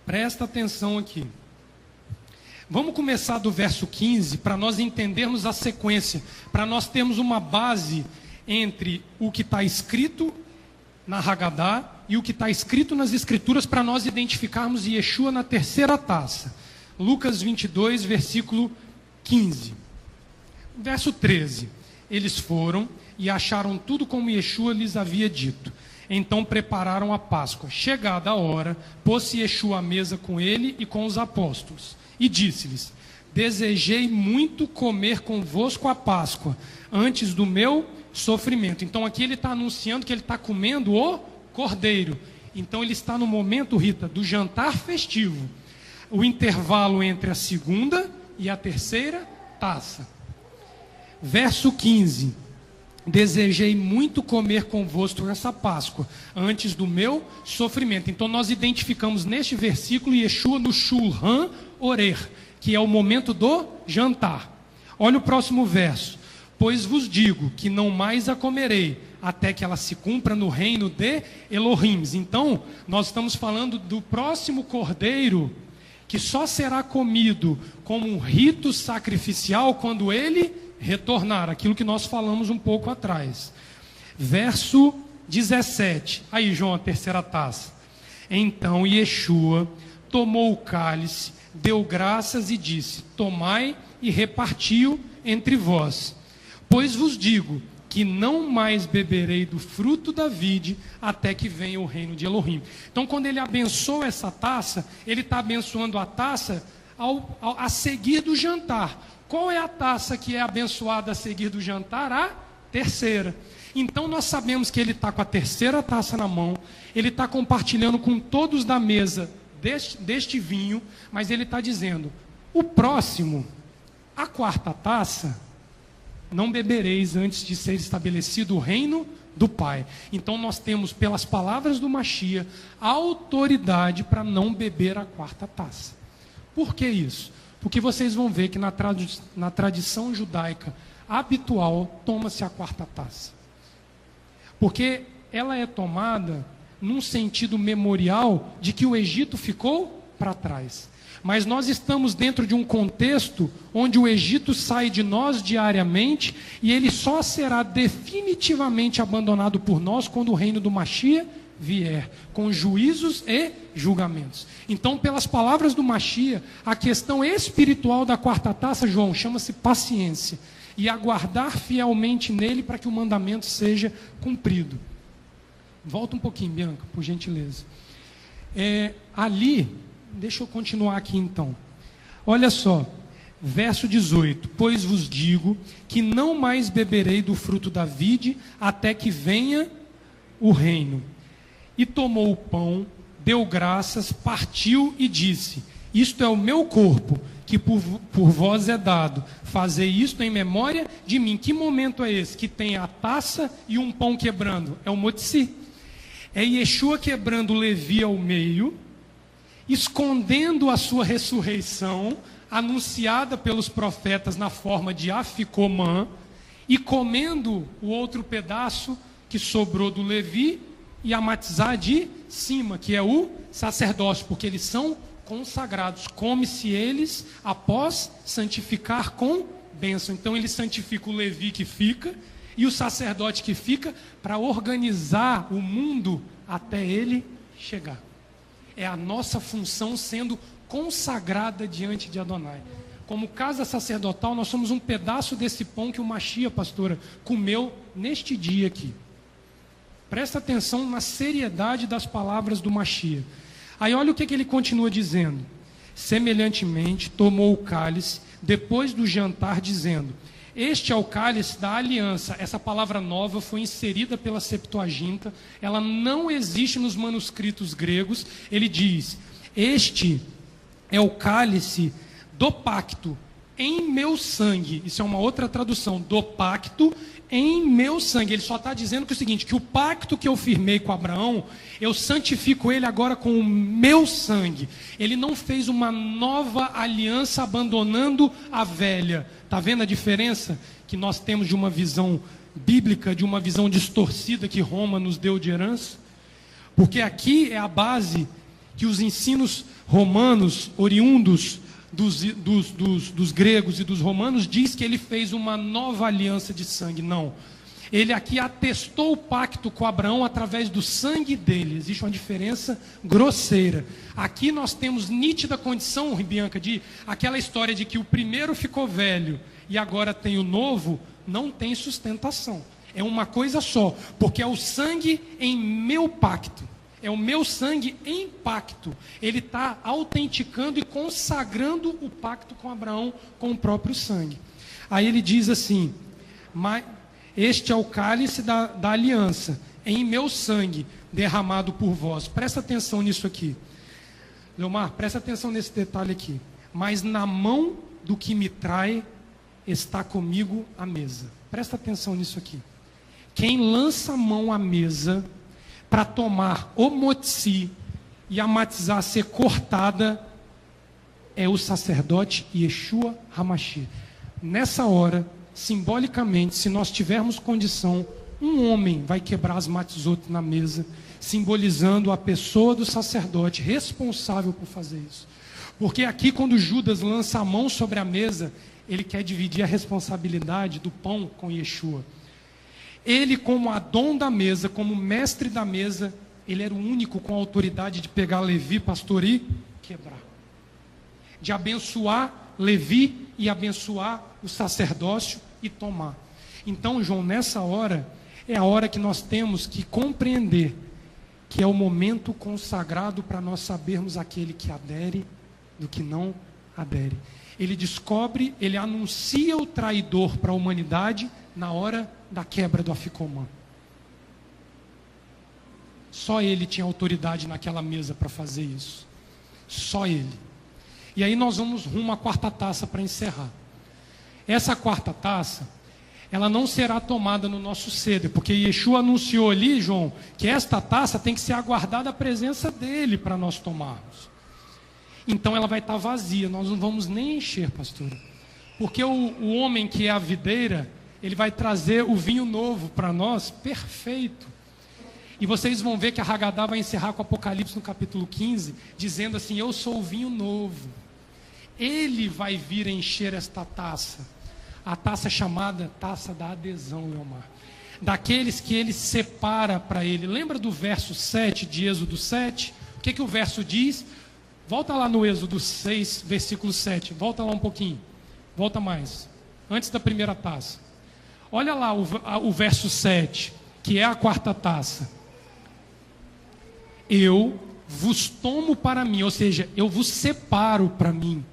Presta atenção aqui. Vamos começar do verso 15 para nós entendermos a sequência, para nós termos uma base entre o que está escrito na Haggadah e o que está escrito nas Escrituras, para nós identificarmos Yeshua na terceira taça. Lucas 22, versículo 15. Verso 13. Eles foram e acharam tudo como Yeshua lhes havia dito. Então prepararam a Páscoa. Chegada a hora, pôs-se Yeshua à mesa com ele e com os apóstolos. E disse-lhes: desejei muito comer convosco a Páscoa, antes do meu sofrimento. Então aqui ele está anunciando que ele está comendo o cordeiro. Então ele está no momento, Rita, do jantar festivo. O intervalo entre a segunda e a terceira taça. Verso 15. Desejei muito comer convosco essa Páscoa, antes do meu sofrimento. Então nós identificamos neste versículo Yeshua no Shulhan Orer, que é o momento do jantar. Olha o próximo verso. Pois vos digo que não mais a comerei, até que ela se cumpra no reino de Elohim. Então, nós estamos falando do próximo cordeiro, que só será comido como um rito sacrificial quando ele retornar. Aquilo que nós falamos um pouco atrás. Verso 17. Aí, João, a terceira taça. Então Yeshua tomou o cálice, deu graças e disse: tomai e repartiu entre vós. Pois vos digo que não mais beberei do fruto da vide até que venha o reino de Elohim. Então, quando ele abençoa essa taça, ele está abençoando a taça a seguir do jantar. Qual é a taça que é abençoada a seguir do jantar? A terceira. Então, nós sabemos que ele está com a terceira taça na mão, ele está compartilhando com todos da mesa deste vinho, mas ele está dizendo: o próximo, a quarta taça, não bebereis antes de ser estabelecido o reino do Pai. Então nós temos, pelas palavras do Mashiach, a autoridade para não beber a quarta taça. Por que isso? Porque vocês vão ver que na tradição judaica habitual, toma-se a quarta taça. Porque ela é tomada num sentido memorial de que o Egito ficou para trás. Mas nós estamos dentro de um contexto onde o Egito sai de nós diariamente e ele só será definitivamente abandonado por nós quando o reino do Mashiach vier, com juízos e julgamentos. Então, pelas palavras do Mashiach, a questão espiritual da quarta taça, João, chama-se paciência. E aguardar fielmente nele para que o mandamento seja cumprido. Volta um pouquinho, Bianca, por gentileza. Ali... Deixa eu continuar aqui então. Olha só, verso 18. Pois vos digo que não mais beberei do fruto da vide até que venha o reino. E tomou o pão, deu graças, partiu e disse: isto é o meu corpo, que por vós é dado. Fazei isto em memória de mim. Que momento é esse? Que tem a taça e um pão quebrando. É o Motzi. É Yeshua quebrando Levi ao meio, escondendo a sua ressurreição, anunciada pelos profetas na forma de afikoman, e comendo o outro pedaço que sobrou do Levi, e a matizá de cima, que é o sacerdócio, porque eles são consagrados. Come-se eles após santificar com bênção. Então ele santifica o Levi que fica e o sacerdote que fica para organizar o mundo até ele chegar. É a nossa função sendo consagrada diante de Adonai. Como casa sacerdotal, nós somos um pedaço desse pão que o Mashiach, pastora, comeu neste dia aqui. Presta atenção na seriedade das palavras do Mashiach. Aí olha o que ele continua dizendo. Semelhantemente, tomou o cálice depois do jantar, dizendo: este é o cálice da aliança. Essa palavra nova foi inserida pela Septuaginta, ela não existe nos manuscritos gregos. Ele diz: este é o cálice do pacto em meu sangue. Isso é uma outra tradução, do pacto em meu sangue. Ele só está dizendo que é o seguinte, que o pacto que eu firmei com Abraão, eu santifico ele agora com o meu sangue. Ele não fez uma nova aliança abandonando a velha. Está vendo a diferença que nós temos de uma visão bíblica, de uma visão distorcida que Roma nos deu de herança? Porque aqui é a base que os ensinos romanos, oriundos dos gregos e dos romanos, diz que ele fez uma nova aliança de sangue. Não. Ele aqui atestou o pacto com Abraão através do sangue dele. Existe uma diferença grosseira. Aqui nós temos nítida condição, Bianca, de aquela história de que o primeiro ficou velho e agora tem o novo, não tem sustentação. É uma coisa só, porque é o sangue em meu pacto. É o meu sangue em pacto. Ele está autenticando e consagrando o pacto com Abraão com o próprio sangue. Aí ele diz assim: este é o cálice da aliança, em meu sangue, derramado por vós. Presta atenção nisso aqui. Leomar, presta atenção nesse detalhe aqui. Mas na mão do que me trai está comigo a mesa. Presta atenção nisso aqui. Quem lança a mão à mesa para tomar o motzi e a matzá ser cortada é o sacerdote Yeshua HaMashiach. Nessa hora, simbolicamente, se nós tivermos condição, um homem vai quebrar as matzot na mesa, simbolizando a pessoa do sacerdote responsável por fazer isso. Porque aqui, quando Judas lança a mão sobre a mesa, ele quer dividir a responsabilidade do pão com Yeshua. Ele, como Adão da mesa, como mestre da mesa, ele era o único com a autoridade de pegar Levi, pastor, e quebrar. De abençoar Levi e abençoar o sacerdócio e tomar. Então, João, nessa hora, é a hora que nós temos que compreender que é o momento consagrado para nós sabermos aquele que adere do que não adere. Ele descobre, ele anuncia o traidor para a humanidade na hora da quebra do Afikoman. Só ele tinha autoridade naquela mesa para fazer isso. Só ele. E aí nós vamos rumo à quarta taça para encerrar. Essa quarta taça, ela não será tomada no nosso ceder, porque Yeshua anunciou ali, João, que esta taça tem que ser aguardada a presença dele para nós tomarmos. Então ela vai estar vazia, nós não vamos nem encher, pastora. Porque o homem que é a videira, ele vai trazer o vinho novo para nós, perfeito. E vocês vão ver que a Haggadah vai encerrar com Apocalipse no capítulo 15, dizendo assim: eu sou o vinho novo. Ele vai vir encher esta taça. A taça chamada taça da adesão, Leomar. Daqueles que ele separa para ele. Lembra do verso 7 de Êxodo 7? O que o verso diz? Volta lá no Êxodo 6, versículo 7. Volta lá um pouquinho. Volta mais. Antes da primeira taça. Olha lá o verso 7, que é a quarta taça. Eu vos tomo para mim, ou seja, eu vos separo para mim.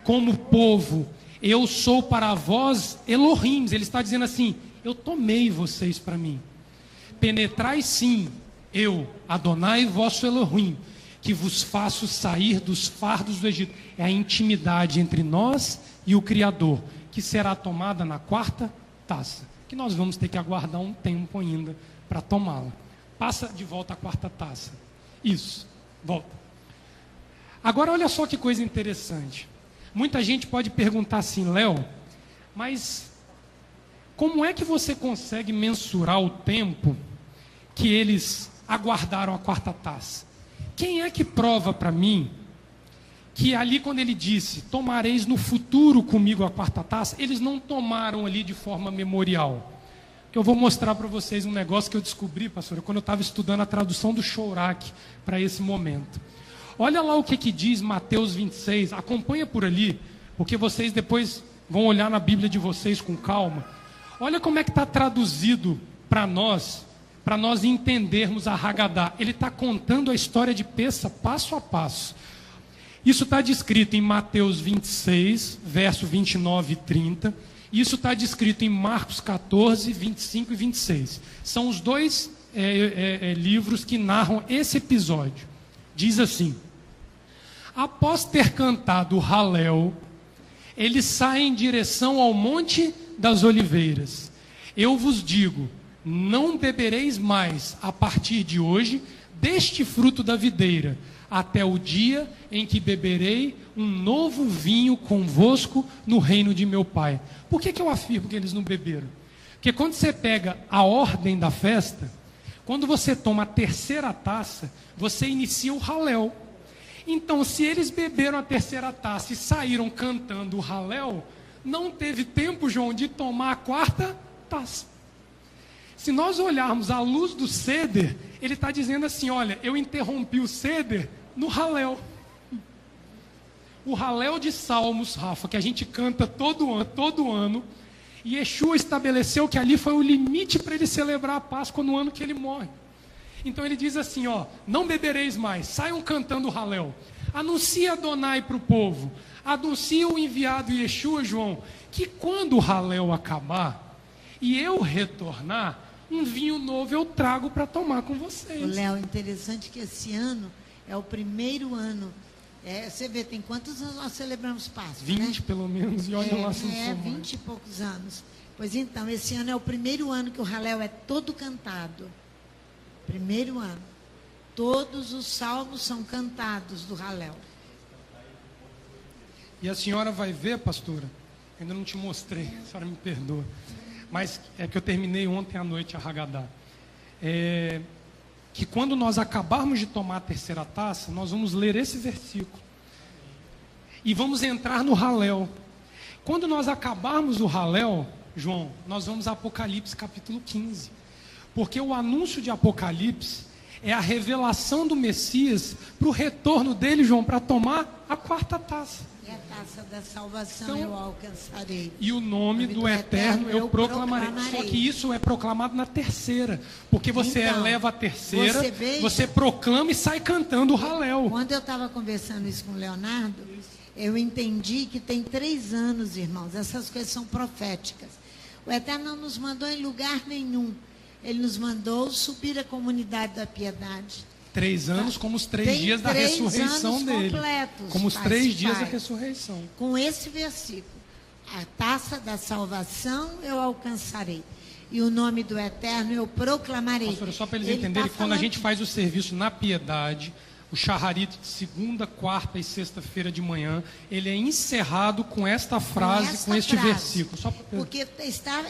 Como povo, eu sou para vós Elohim. Ele está dizendo assim: eu tomei vocês para mim. Penetrai sim, eu, Adonai vosso Elohim, que vos faço sair dos fardos do Egito. É a intimidade entre nós e o Criador, que será tomada na quarta taça, que nós vamos ter que aguardar um tempo ainda para tomá-la. Passa de volta a quarta taça. Isso, volta. Agora olha só que coisa interessante. Muita gente pode perguntar assim: Léo, mas como é que você consegue mensurar o tempo que eles aguardaram a quarta taça? Quem é que prova para mim que ali quando ele disse, tomareis no futuro comigo a quarta taça, eles não tomaram ali de forma memorial. Eu vou mostrar para vocês um negócio que eu descobri, pastora, quando eu estava estudando a tradução do Chourac para esse momento. Olha lá o que diz Mateus 26, acompanha por ali, porque vocês depois vão olhar na Bíblia de vocês com calma. Olha como é que está traduzido para nós entendermos a Haggadah. Ele está contando a história de Pessa passo a passo. Isso está descrito em Mateus 26, verso 29 e 30. Isso está descrito em Marcos 14, 25 e 26. São os dois livros que narram esse episódio. Diz assim: após ter cantado o Halel, eles saem em direção ao Monte das Oliveiras. Eu vos digo, não bebereis mais a partir de hoje deste fruto da videira, até o dia em que beberei um novo vinho convosco no reino de meu Pai. Por que eu afirmo que eles não beberam? Porque quando você pega a ordem da festa, quando você toma a terceira taça, você inicia o Halel. Então, se eles beberam a terceira taça e saíram cantando o Halel, não teve tempo, João, de tomar a quarta taça. Se nós olharmos à luz do Seder, ele está dizendo assim, olha, eu interrompi o Seder no Halel. O Halel de Salmos, Rafa, que a gente canta todo ano, e Yeshua estabeleceu que ali foi o limite para ele celebrar a Páscoa no ano que ele morre. Então ele diz assim, ó, não bebereis mais, saiam cantando o Halel. Anuncia Adonai para o povo, anuncia o enviado Yeshua, João, que quando o Halel acabar e eu retornar, um vinho novo eu trago para tomar com vocês. Léo, interessante que esse ano é o primeiro ano. Você vê, tem quantos anos nós celebramos Páscoa? 20 né? pelo menos, e olha lá se não for 20 e poucos anos. Pois então, esse ano é o primeiro ano que o Halel é todo cantado. Primeiro ano. Todos os salmos são cantados do Halel. E a senhora vai ver, pastora, ainda não te mostrei, a senhora me perdoa, mas é que eu terminei ontem à noite a Haggadah. Que quando nós acabarmos de tomar a terceira taça, nós vamos ler esse versículo. E vamos entrar no Halel. Quando nós acabarmos o Halel, João, nós vamos a Apocalipse capítulo 15. Porque o anúncio de Apocalipse é a revelação do Messias para o retorno dele, João, para tomar a quarta taça. E a taça da salvação eu alcançarei. E o nome do Eterno eu proclamarei. Só que isso é proclamado na terceira. Porque você então, eleva a terceira, você você proclama e sai cantando o Halel. Quando eu estava conversando isso com o Leonardo, eu entendi que tem 3 anos, irmãos. Essas coisas são proféticas. O Eterno não nos mandou em lugar nenhum. Ele nos mandou subir a comunidade da piedade. 3 anos como os 3 dias da ressurreição dele. Como os 3 dias da ressurreição. Com esse versículo. A taça da salvação eu alcançarei. E o nome do Eterno eu proclamarei. Pastor, só para eles entenderem que quando a gente faz o serviço na piedade, o Shacharit de segunda, quarta e sexta-feira de manhã, ele é encerrado com esta frase, com este versículo. Só porque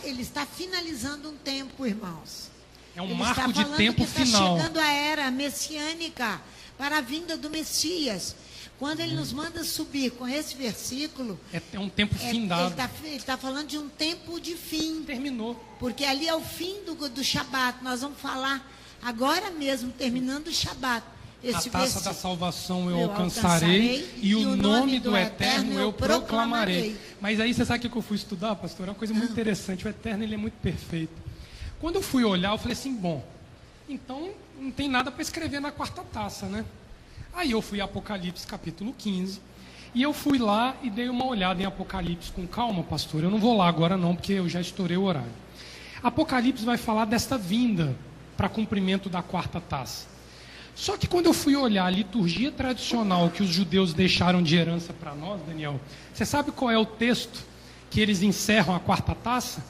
ele está finalizando um tempo, irmãos. É um marco de tempo final. Está chegando a era messiânica para a vinda do Messias. Quando ele nos manda subir com esse versículo... É um tempo findado. Ele está falando de um tempo de fim. Terminou. Porque ali é o fim do Shabat. Nós vamos falar agora mesmo, terminando o Shabat. A taça da salvação eu alcançarei e o nome do Eterno eu proclamarei. Mas aí você sabe o que eu fui estudar, pastor? É uma coisa muito interessante. O Eterno ele é muito perfeito. Quando eu fui olhar, eu falei assim, bom, então não tem nada para escrever na quarta taça, né? Aí eu fui a Apocalipse capítulo 15 e eu fui lá e dei uma olhada em Apocalipse com calma, pastor. Eu não vou lá agora não, porque eu já estourei o horário. Apocalipse vai falar desta vinda para cumprimento da quarta taça. Só que quando eu fui olhar a liturgia tradicional que os judeus deixaram de herança para nós, Daniel, você sabe qual é o texto que eles encerram a quarta taça?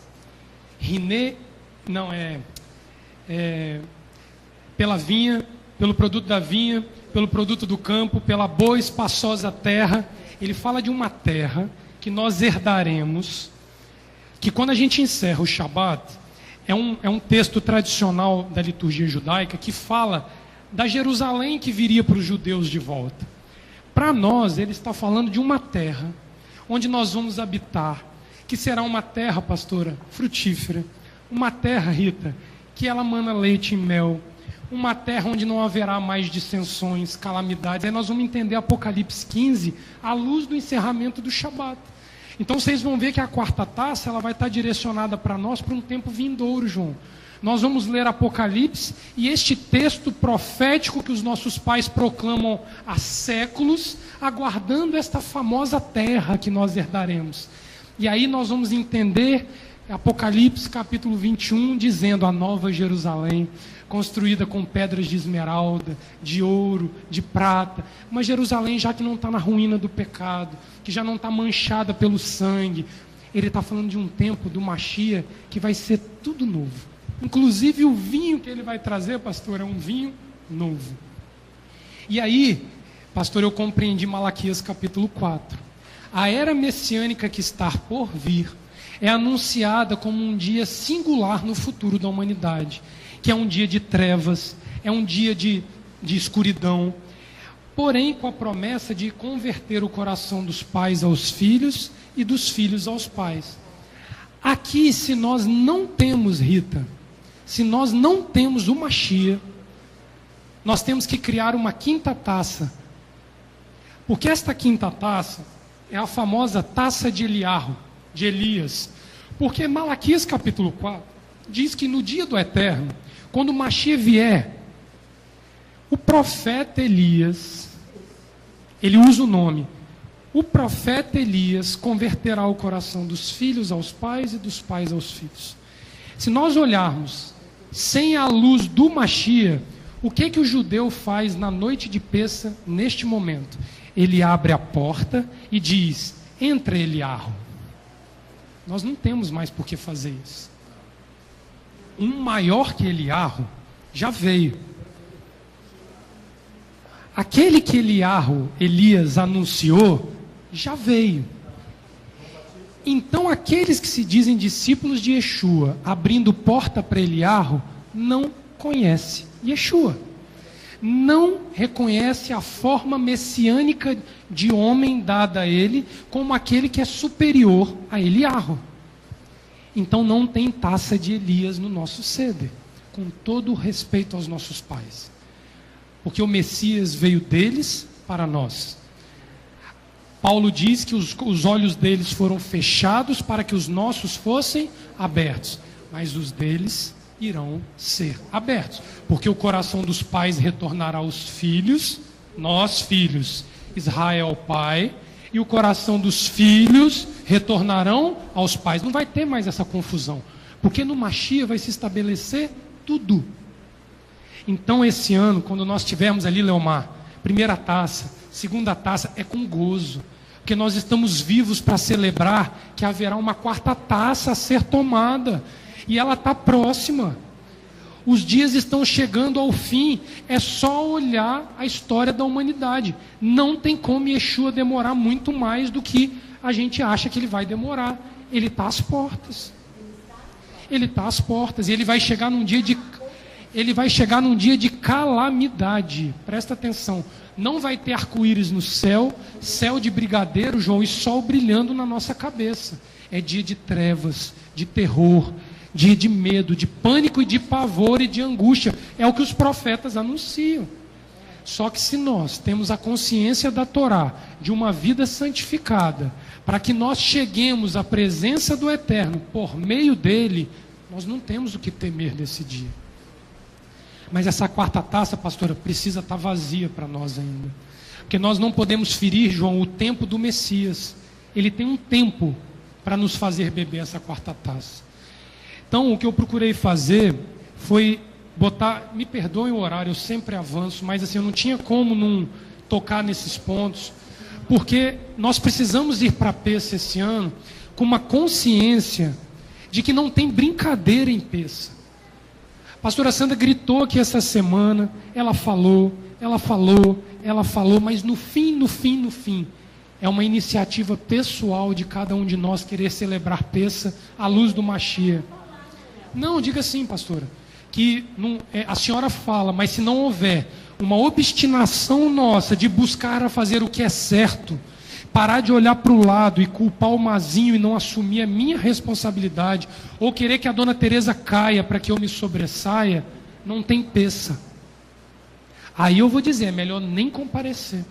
Pela vinha, pelo produto da vinha, pelo produto do campo, pela boa espaçosa terra. Ele fala de uma terra que nós herdaremos, que quando a gente encerra o Shabat, é um texto tradicional da liturgia judaica que fala da Jerusalém que viria para os judeus de volta. para nós, ele está falando de uma terra onde nós vamos habitar, que será uma terra, pastora, frutífera. Uma terra, Rita, que ela mana leite e mel. Uma terra onde não haverá mais dissensões, calamidades. Aí nós vamos entender Apocalipse 15 à luz do encerramento do Shabat. Então vocês vão ver que a quarta taça ela vai estar direcionada para nós para um tempo vindouro, João. Nós vamos ler Apocalipse e este texto profético que os nossos pais proclamam há séculos, aguardando esta famosa terra que nós herdaremos. E aí nós vamos entender Apocalipse capítulo 21, dizendo a nova Jerusalém, construída com pedras de esmeralda, de ouro, de prata, uma Jerusalém já que não está na ruína do pecado, que já não está manchada pelo sangue. Ele está falando de um tempo do Mashiach que vai ser tudo novo. Inclusive o vinho que ele vai trazer, pastor, é um vinho novo. E aí, pastor, eu compreendi Malaquias capítulo 4. A era messiânica que está por vir é anunciada como um dia singular no futuro da humanidade, que é um dia de trevas, é um dia de escuridão, porém com a promessa de converter o coração dos pais aos filhos e dos filhos aos pais. Aqui, se nós não temos, Rita, se nós não temos o Mashiach, nós temos que criar uma quinta taça, porque esta quinta taça é a famosa taça de Eliarro, de Elias, porque Malaquias capítulo 4 diz que no dia do Eterno, quando o Mashiach vier, o profeta Elias, ele usa o nome, o profeta Elias converterá o coração dos filhos aos pais e dos pais aos filhos. Se nós olharmos sem a luz do Mashiach, o que o judeu faz na noite de Pêssah neste momento? Ele abre a porta e diz, entra Eliarro. Nós não temos mais por que fazer isso. Um maior que Eliarro já veio. Aquele que Elias anunciou, já veio. Então aqueles que se dizem discípulos de Yeshua, abrindo porta para Eliarro, não conhecem Yeshua. Não reconhece a forma messiânica de homem dada a ele como aquele que é superior a Eliarro. Então não tem taça de Elias no nosso seder, com todo o respeito aos nossos pais. Porque o Messias veio deles para nós. Paulo diz que os olhos deles foram fechados para que os nossos fossem abertos, mas os deles irão ser abertos, porque o coração dos pais retornará aos filhos, nós filhos, Israel pai, e o coração dos filhos retornarão aos pais. Não vai ter mais essa confusão, porque no Mashiach vai se estabelecer tudo. Então esse ano, quando nós tivermos ali, Leomar, primeira taça, segunda taça, é com gozo, porque nós estamos vivos para celebrar que haverá uma quarta taça a ser tomada, e ela está próxima. Os dias estão chegando ao fim. É só olhar a história da humanidade. Não tem como Yeshua demorar muito mais do que a gente acha que ele vai demorar. Ele está às portas. Ele está às portas. E ele vai chegar num dia de calamidade. Presta atenção. Não vai ter arco-íris no céu, céu de brigadeiro, João, e sol brilhando na nossa cabeça. É dia de trevas, de terror, dia de medo, de pânico e de pavor e de angústia. É o que os profetas anunciam. Só que se nós temos a consciência da Torá, de uma vida santificada, para que nós cheguemos à presença do Eterno por meio dele, nós não temos o que temer desse dia. Mas essa quarta taça, pastora, precisa estar vazia para nós ainda. Porque nós não podemos ferir, João, o tempo do Messias. Ele tem um tempo para nos fazer beber essa quarta taça. Então, o que eu procurei fazer foi botar, me perdoem o horário, eu sempre avanço, mas assim, eu não tinha como não tocar nesses pontos, porque nós precisamos ir para Pêssah esse ano com uma consciência de que não tem brincadeira em Pêssah. A pastora Sandra gritou aqui essa semana, ela falou, mas no fim, é uma iniciativa pessoal de cada um de nós querer celebrar Pêssah à luz do Mashiach. Não, diga assim, pastora, que não, a senhora fala, mas se não houver uma obstinação nossa de buscar a fazer o que é certo, parar de olhar para o lado e culpar o Mazinho e não assumir a minha responsabilidade, ou querer que a Dona Teresa caia para que eu me sobressaia, não tem peça. Aí eu vou dizer, é melhor nem comparecer.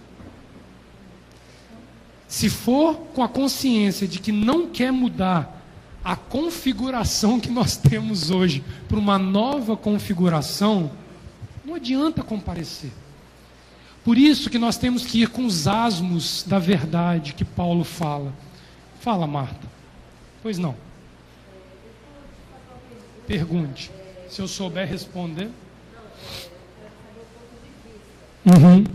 Se for com a consciência de que não quer mudar a configuração que nós temos hoje para uma nova configuração, não adianta comparecer. Por isso que nós temos que ir com os asmos da verdade que Paulo fala. Fala, Marta. Pois não. Pergunte. Se eu souber responder. Uhum.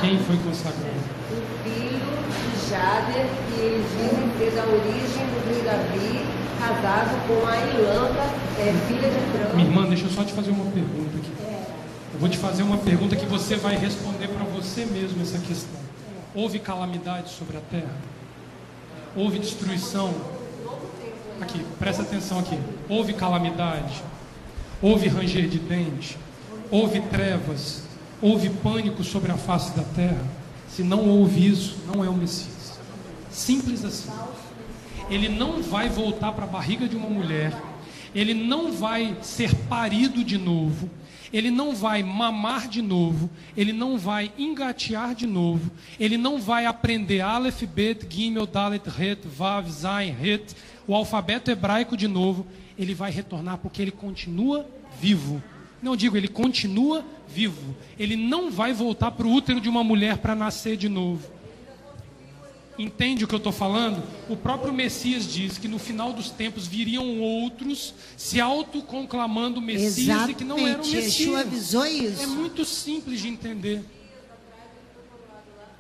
Quem foi consagrado? O filho de Jader, que eles dizem ser da origem do rei Davi, casado com a Ilanta, filha de Trã. Minha irmã, deixa eu só te fazer uma pergunta aqui. Eu vou te fazer uma pergunta que você vai responder para você mesmo essa questão. Houve calamidade sobre a terra? Houve destruição? Aqui, presta atenção aqui. Houve calamidade? Houve ranger de dente? Houve trevas? Houve pânico sobre a face da terra? Se não houve isso, não é o Messias. Simples assim. Ele não vai voltar para a barriga de uma mulher. Ele não vai ser parido de novo. Ele não vai mamar de novo. Ele não vai engatear de novo. Ele não vai aprender Aleph, Bet, Gimel, Dalet, Het, Vav, Zain, Het, o alfabeto hebraico de novo. Ele vai retornar porque ele continua vivo. Não digo, ele continua vivo. Ele não vai voltar para o útero de uma mulher para nascer de novo. Entende o que eu estou falando? O próprio Messias diz que no final dos tempos viriam outros se autoconclamando Messias. Exatamente. E que não eram Messias. Yeshua avisou isso. É muito simples de entender.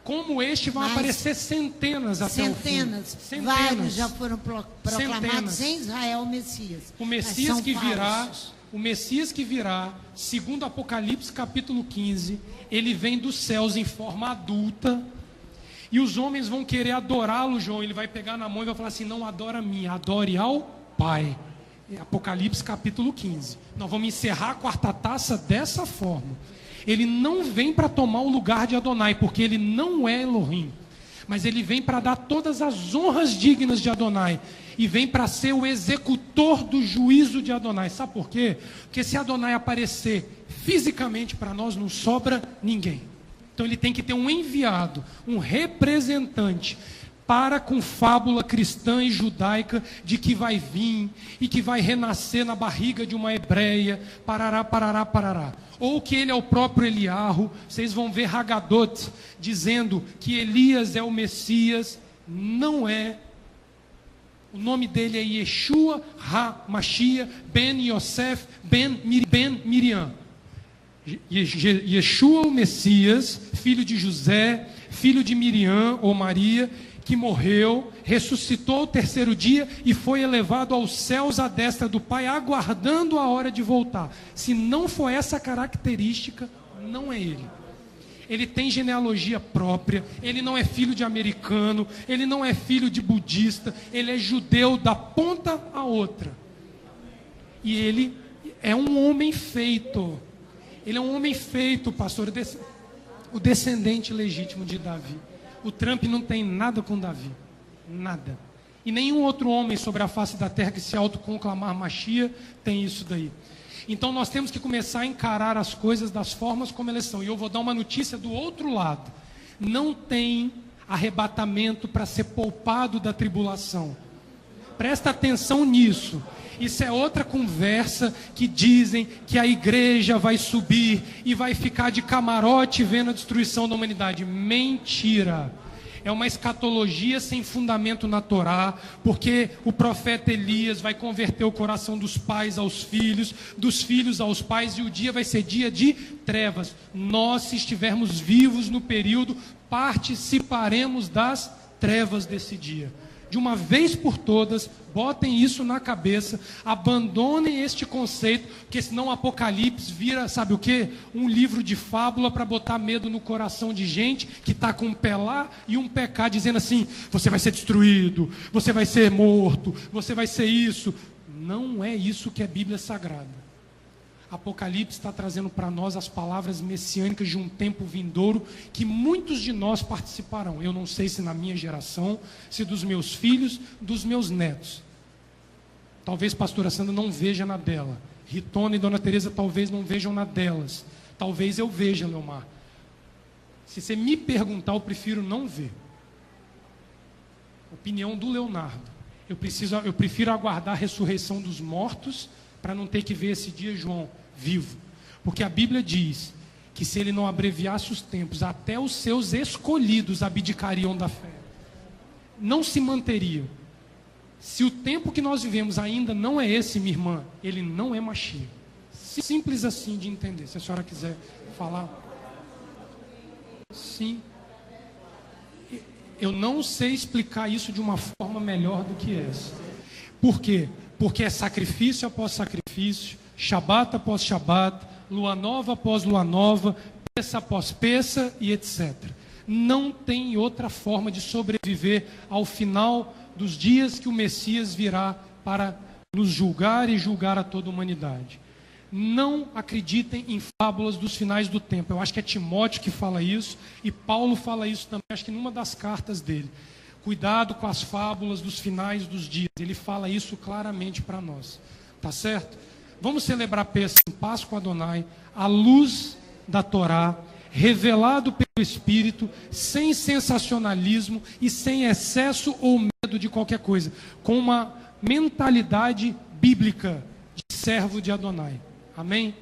Como este vão aparecer centenas até o fim. Centenas. Vários já foram proclamados em Israel Messias. O Messias que virá... O Messias que virá, segundo Apocalipse capítulo 15, ele vem dos céus em forma adulta, e os homens vão querer adorá-lo, João. Ele vai pegar na mão e vai falar assim: não adora a mim, adore ao Pai. Apocalipse capítulo 15. Nós vamos encerrar a quarta taça dessa forma. Ele não vem para tomar o lugar de Adonai, porque ele não é Elohim, mas ele vem para dar todas as honras dignas de Adonai. E vem para ser o executor do juízo de Adonai. Sabe por quê? Porque se Adonai aparecer fisicamente para nós, não sobra ninguém. Então ele tem que ter um enviado, um representante, para com fábula cristã e judaica de que vai vir e que vai renascer na barriga de uma hebreia, parará, parará, parará. Ou que ele é o próprio Eliarro. Vocês vão ver Haggadot dizendo que Elias é o Messias. Não é. O nome dele é Yeshua HaMashiach ben Yosef ben Miriam. Yeshua o Messias, filho de José, filho de Miriam ou Maria, que morreu, ressuscitou ao terceiro dia e foi elevado aos céus à destra do Pai, aguardando a hora de voltar. Se não for essa característica, não é ele. Ele tem genealogia própria, ele não é filho de americano, ele não é filho de budista, ele é judeu da ponta a outra. E ele é um homem feito. Ele é um homem feito, pastor, o descendente legítimo de Davi. O Trump não tem nada com Davi, nada. E nenhum outro homem sobre a face da terra que se autoconclamar Mashiach tem isso daí. Então nós temos que começar a encarar as coisas das formas como elas são. E eu vou dar uma notícia do outro lado. Não tem arrebatamento para ser poupado da tribulação. Presta atenção nisso. Isso é outra conversa que dizem que a igreja vai subir e vai ficar de camarote vendo a destruição da humanidade. Mentira. É uma escatologia sem fundamento na Torá, porque o profeta Elias vai converter o coração dos pais aos filhos, dos filhos aos pais, e o dia vai ser dia de trevas. Nós, se estivermos vivos no período participaremos das trevas desse dia. De uma vez por todas, botem isso na cabeça, abandonem este conceito, porque senão o Apocalipse vira, sabe o quê? Um livro de fábula para botar medo no coração de gente que está com um pé lá e um pé cá, dizendo assim, você vai ser destruído, você vai ser morto, você vai ser isso. Não é isso que é Bíblia Sagrada. Apocalipse está trazendo para nós as palavras messiânicas de um tempo vindouro que muitos de nós participarão. Eu não sei se na minha geração, se dos meus filhos, dos meus netos. Talvez pastora Sandra não veja na dela. Ritona e Dona Teresa talvez não vejam na delas. Talvez eu veja, Leomar. Se você me perguntar, eu prefiro não ver. Opinião do Leonardo. Eu prefiro aguardar a ressurreição dos mortos para não ter que ver esse dia, João, vivo. Porque a Bíblia diz que se ele não abreviasse os tempos, até os seus escolhidos abdicariam da fé. Não se manteriam. Se o tempo que nós vivemos ainda não é esse, minha irmã, ele não é Mashiach. Simples assim de entender. Se a senhora quiser falar. Sim. Eu não sei explicar isso de uma forma melhor do que essa. Por quê? Porque é sacrifício após sacrifício, Shabat após Shabat, lua nova após lua nova, peça após peça e etc. Não tem outra forma de sobreviver ao final dos dias que o Messias virá para nos julgar e julgar a toda a humanidade. Não acreditem em fábulas dos finais do tempo. Eu acho que é Timóteo que fala isso, e Paulo fala isso também, acho que numa das cartas dele. Cuidado com as fábulas dos finais dos dias. Ele fala isso claramente para nós. Tá certo? Vamos celebrar Pêssego em paz com Adonai, à luz da Torá, revelado pelo Espírito, sem sensacionalismo e sem excesso ou medo de qualquer coisa, com uma mentalidade bíblica de servo de Adonai. Amém?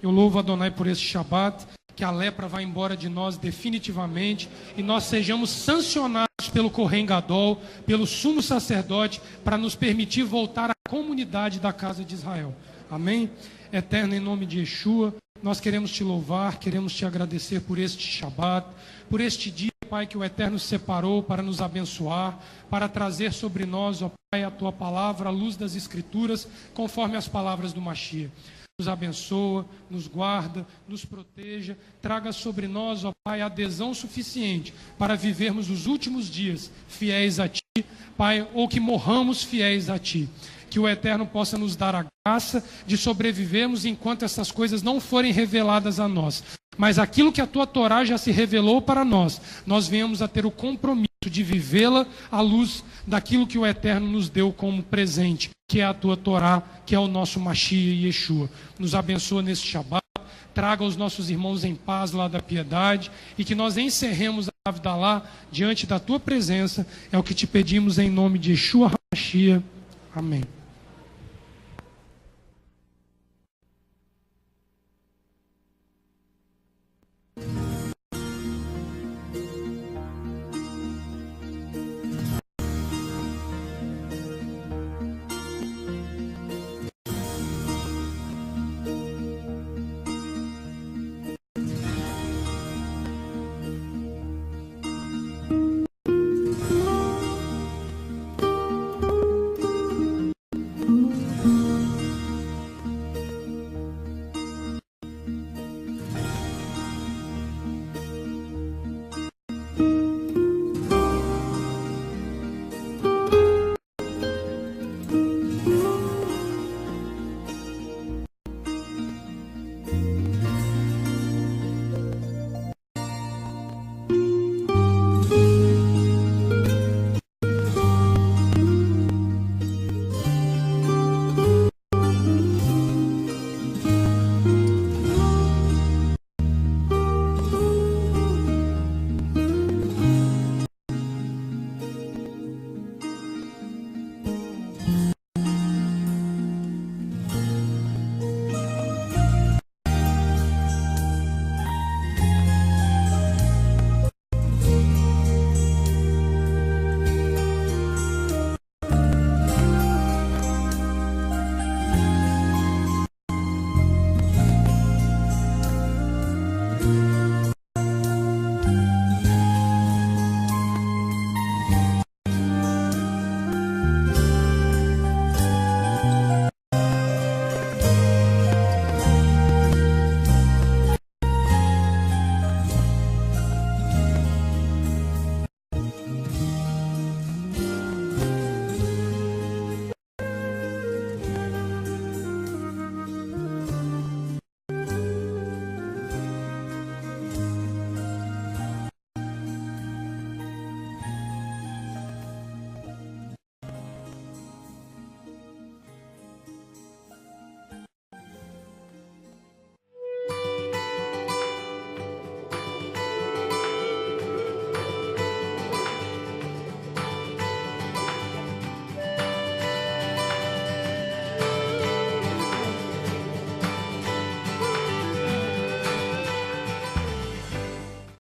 Eu louvo Adonai por esse Shabat, que a lepra vá embora de nós definitivamente e nós sejamos sancionados pelo Kohen Gadol, pelo sumo sacerdote, para nos permitir voltar à comunidade da casa de Israel. Amém? Eterno, em nome de Yeshua, nós queremos te louvar, queremos te agradecer por este Shabat, por este dia, Pai, que o Eterno separou para nos abençoar, para trazer sobre nós, ó Pai, a tua palavra, a luz das Escrituras, conforme as palavras do Mashiach. Nos abençoa, nos guarda, nos proteja, traga sobre nós, ó Pai, adesão suficiente para vivermos os últimos dias fiéis a Ti, Pai, ou que morramos fiéis a Ti. Que o Eterno possa nos dar a graça de sobrevivermos enquanto essas coisas não forem reveladas a nós. Mas aquilo que a Tua Torá já se revelou para nós, nós venhamos a ter o compromisso de vivê-la à luz daquilo que o Eterno nos deu como presente, que é a Tua Torá, que é o nosso Mashiach e Yeshua. Nos abençoa nesse Shabat, traga os nossos irmãos em paz lá da piedade, e que nós encerremos a Havdalah diante da Tua presença, é o que te pedimos em nome de Yeshua HaMashiach. Amém.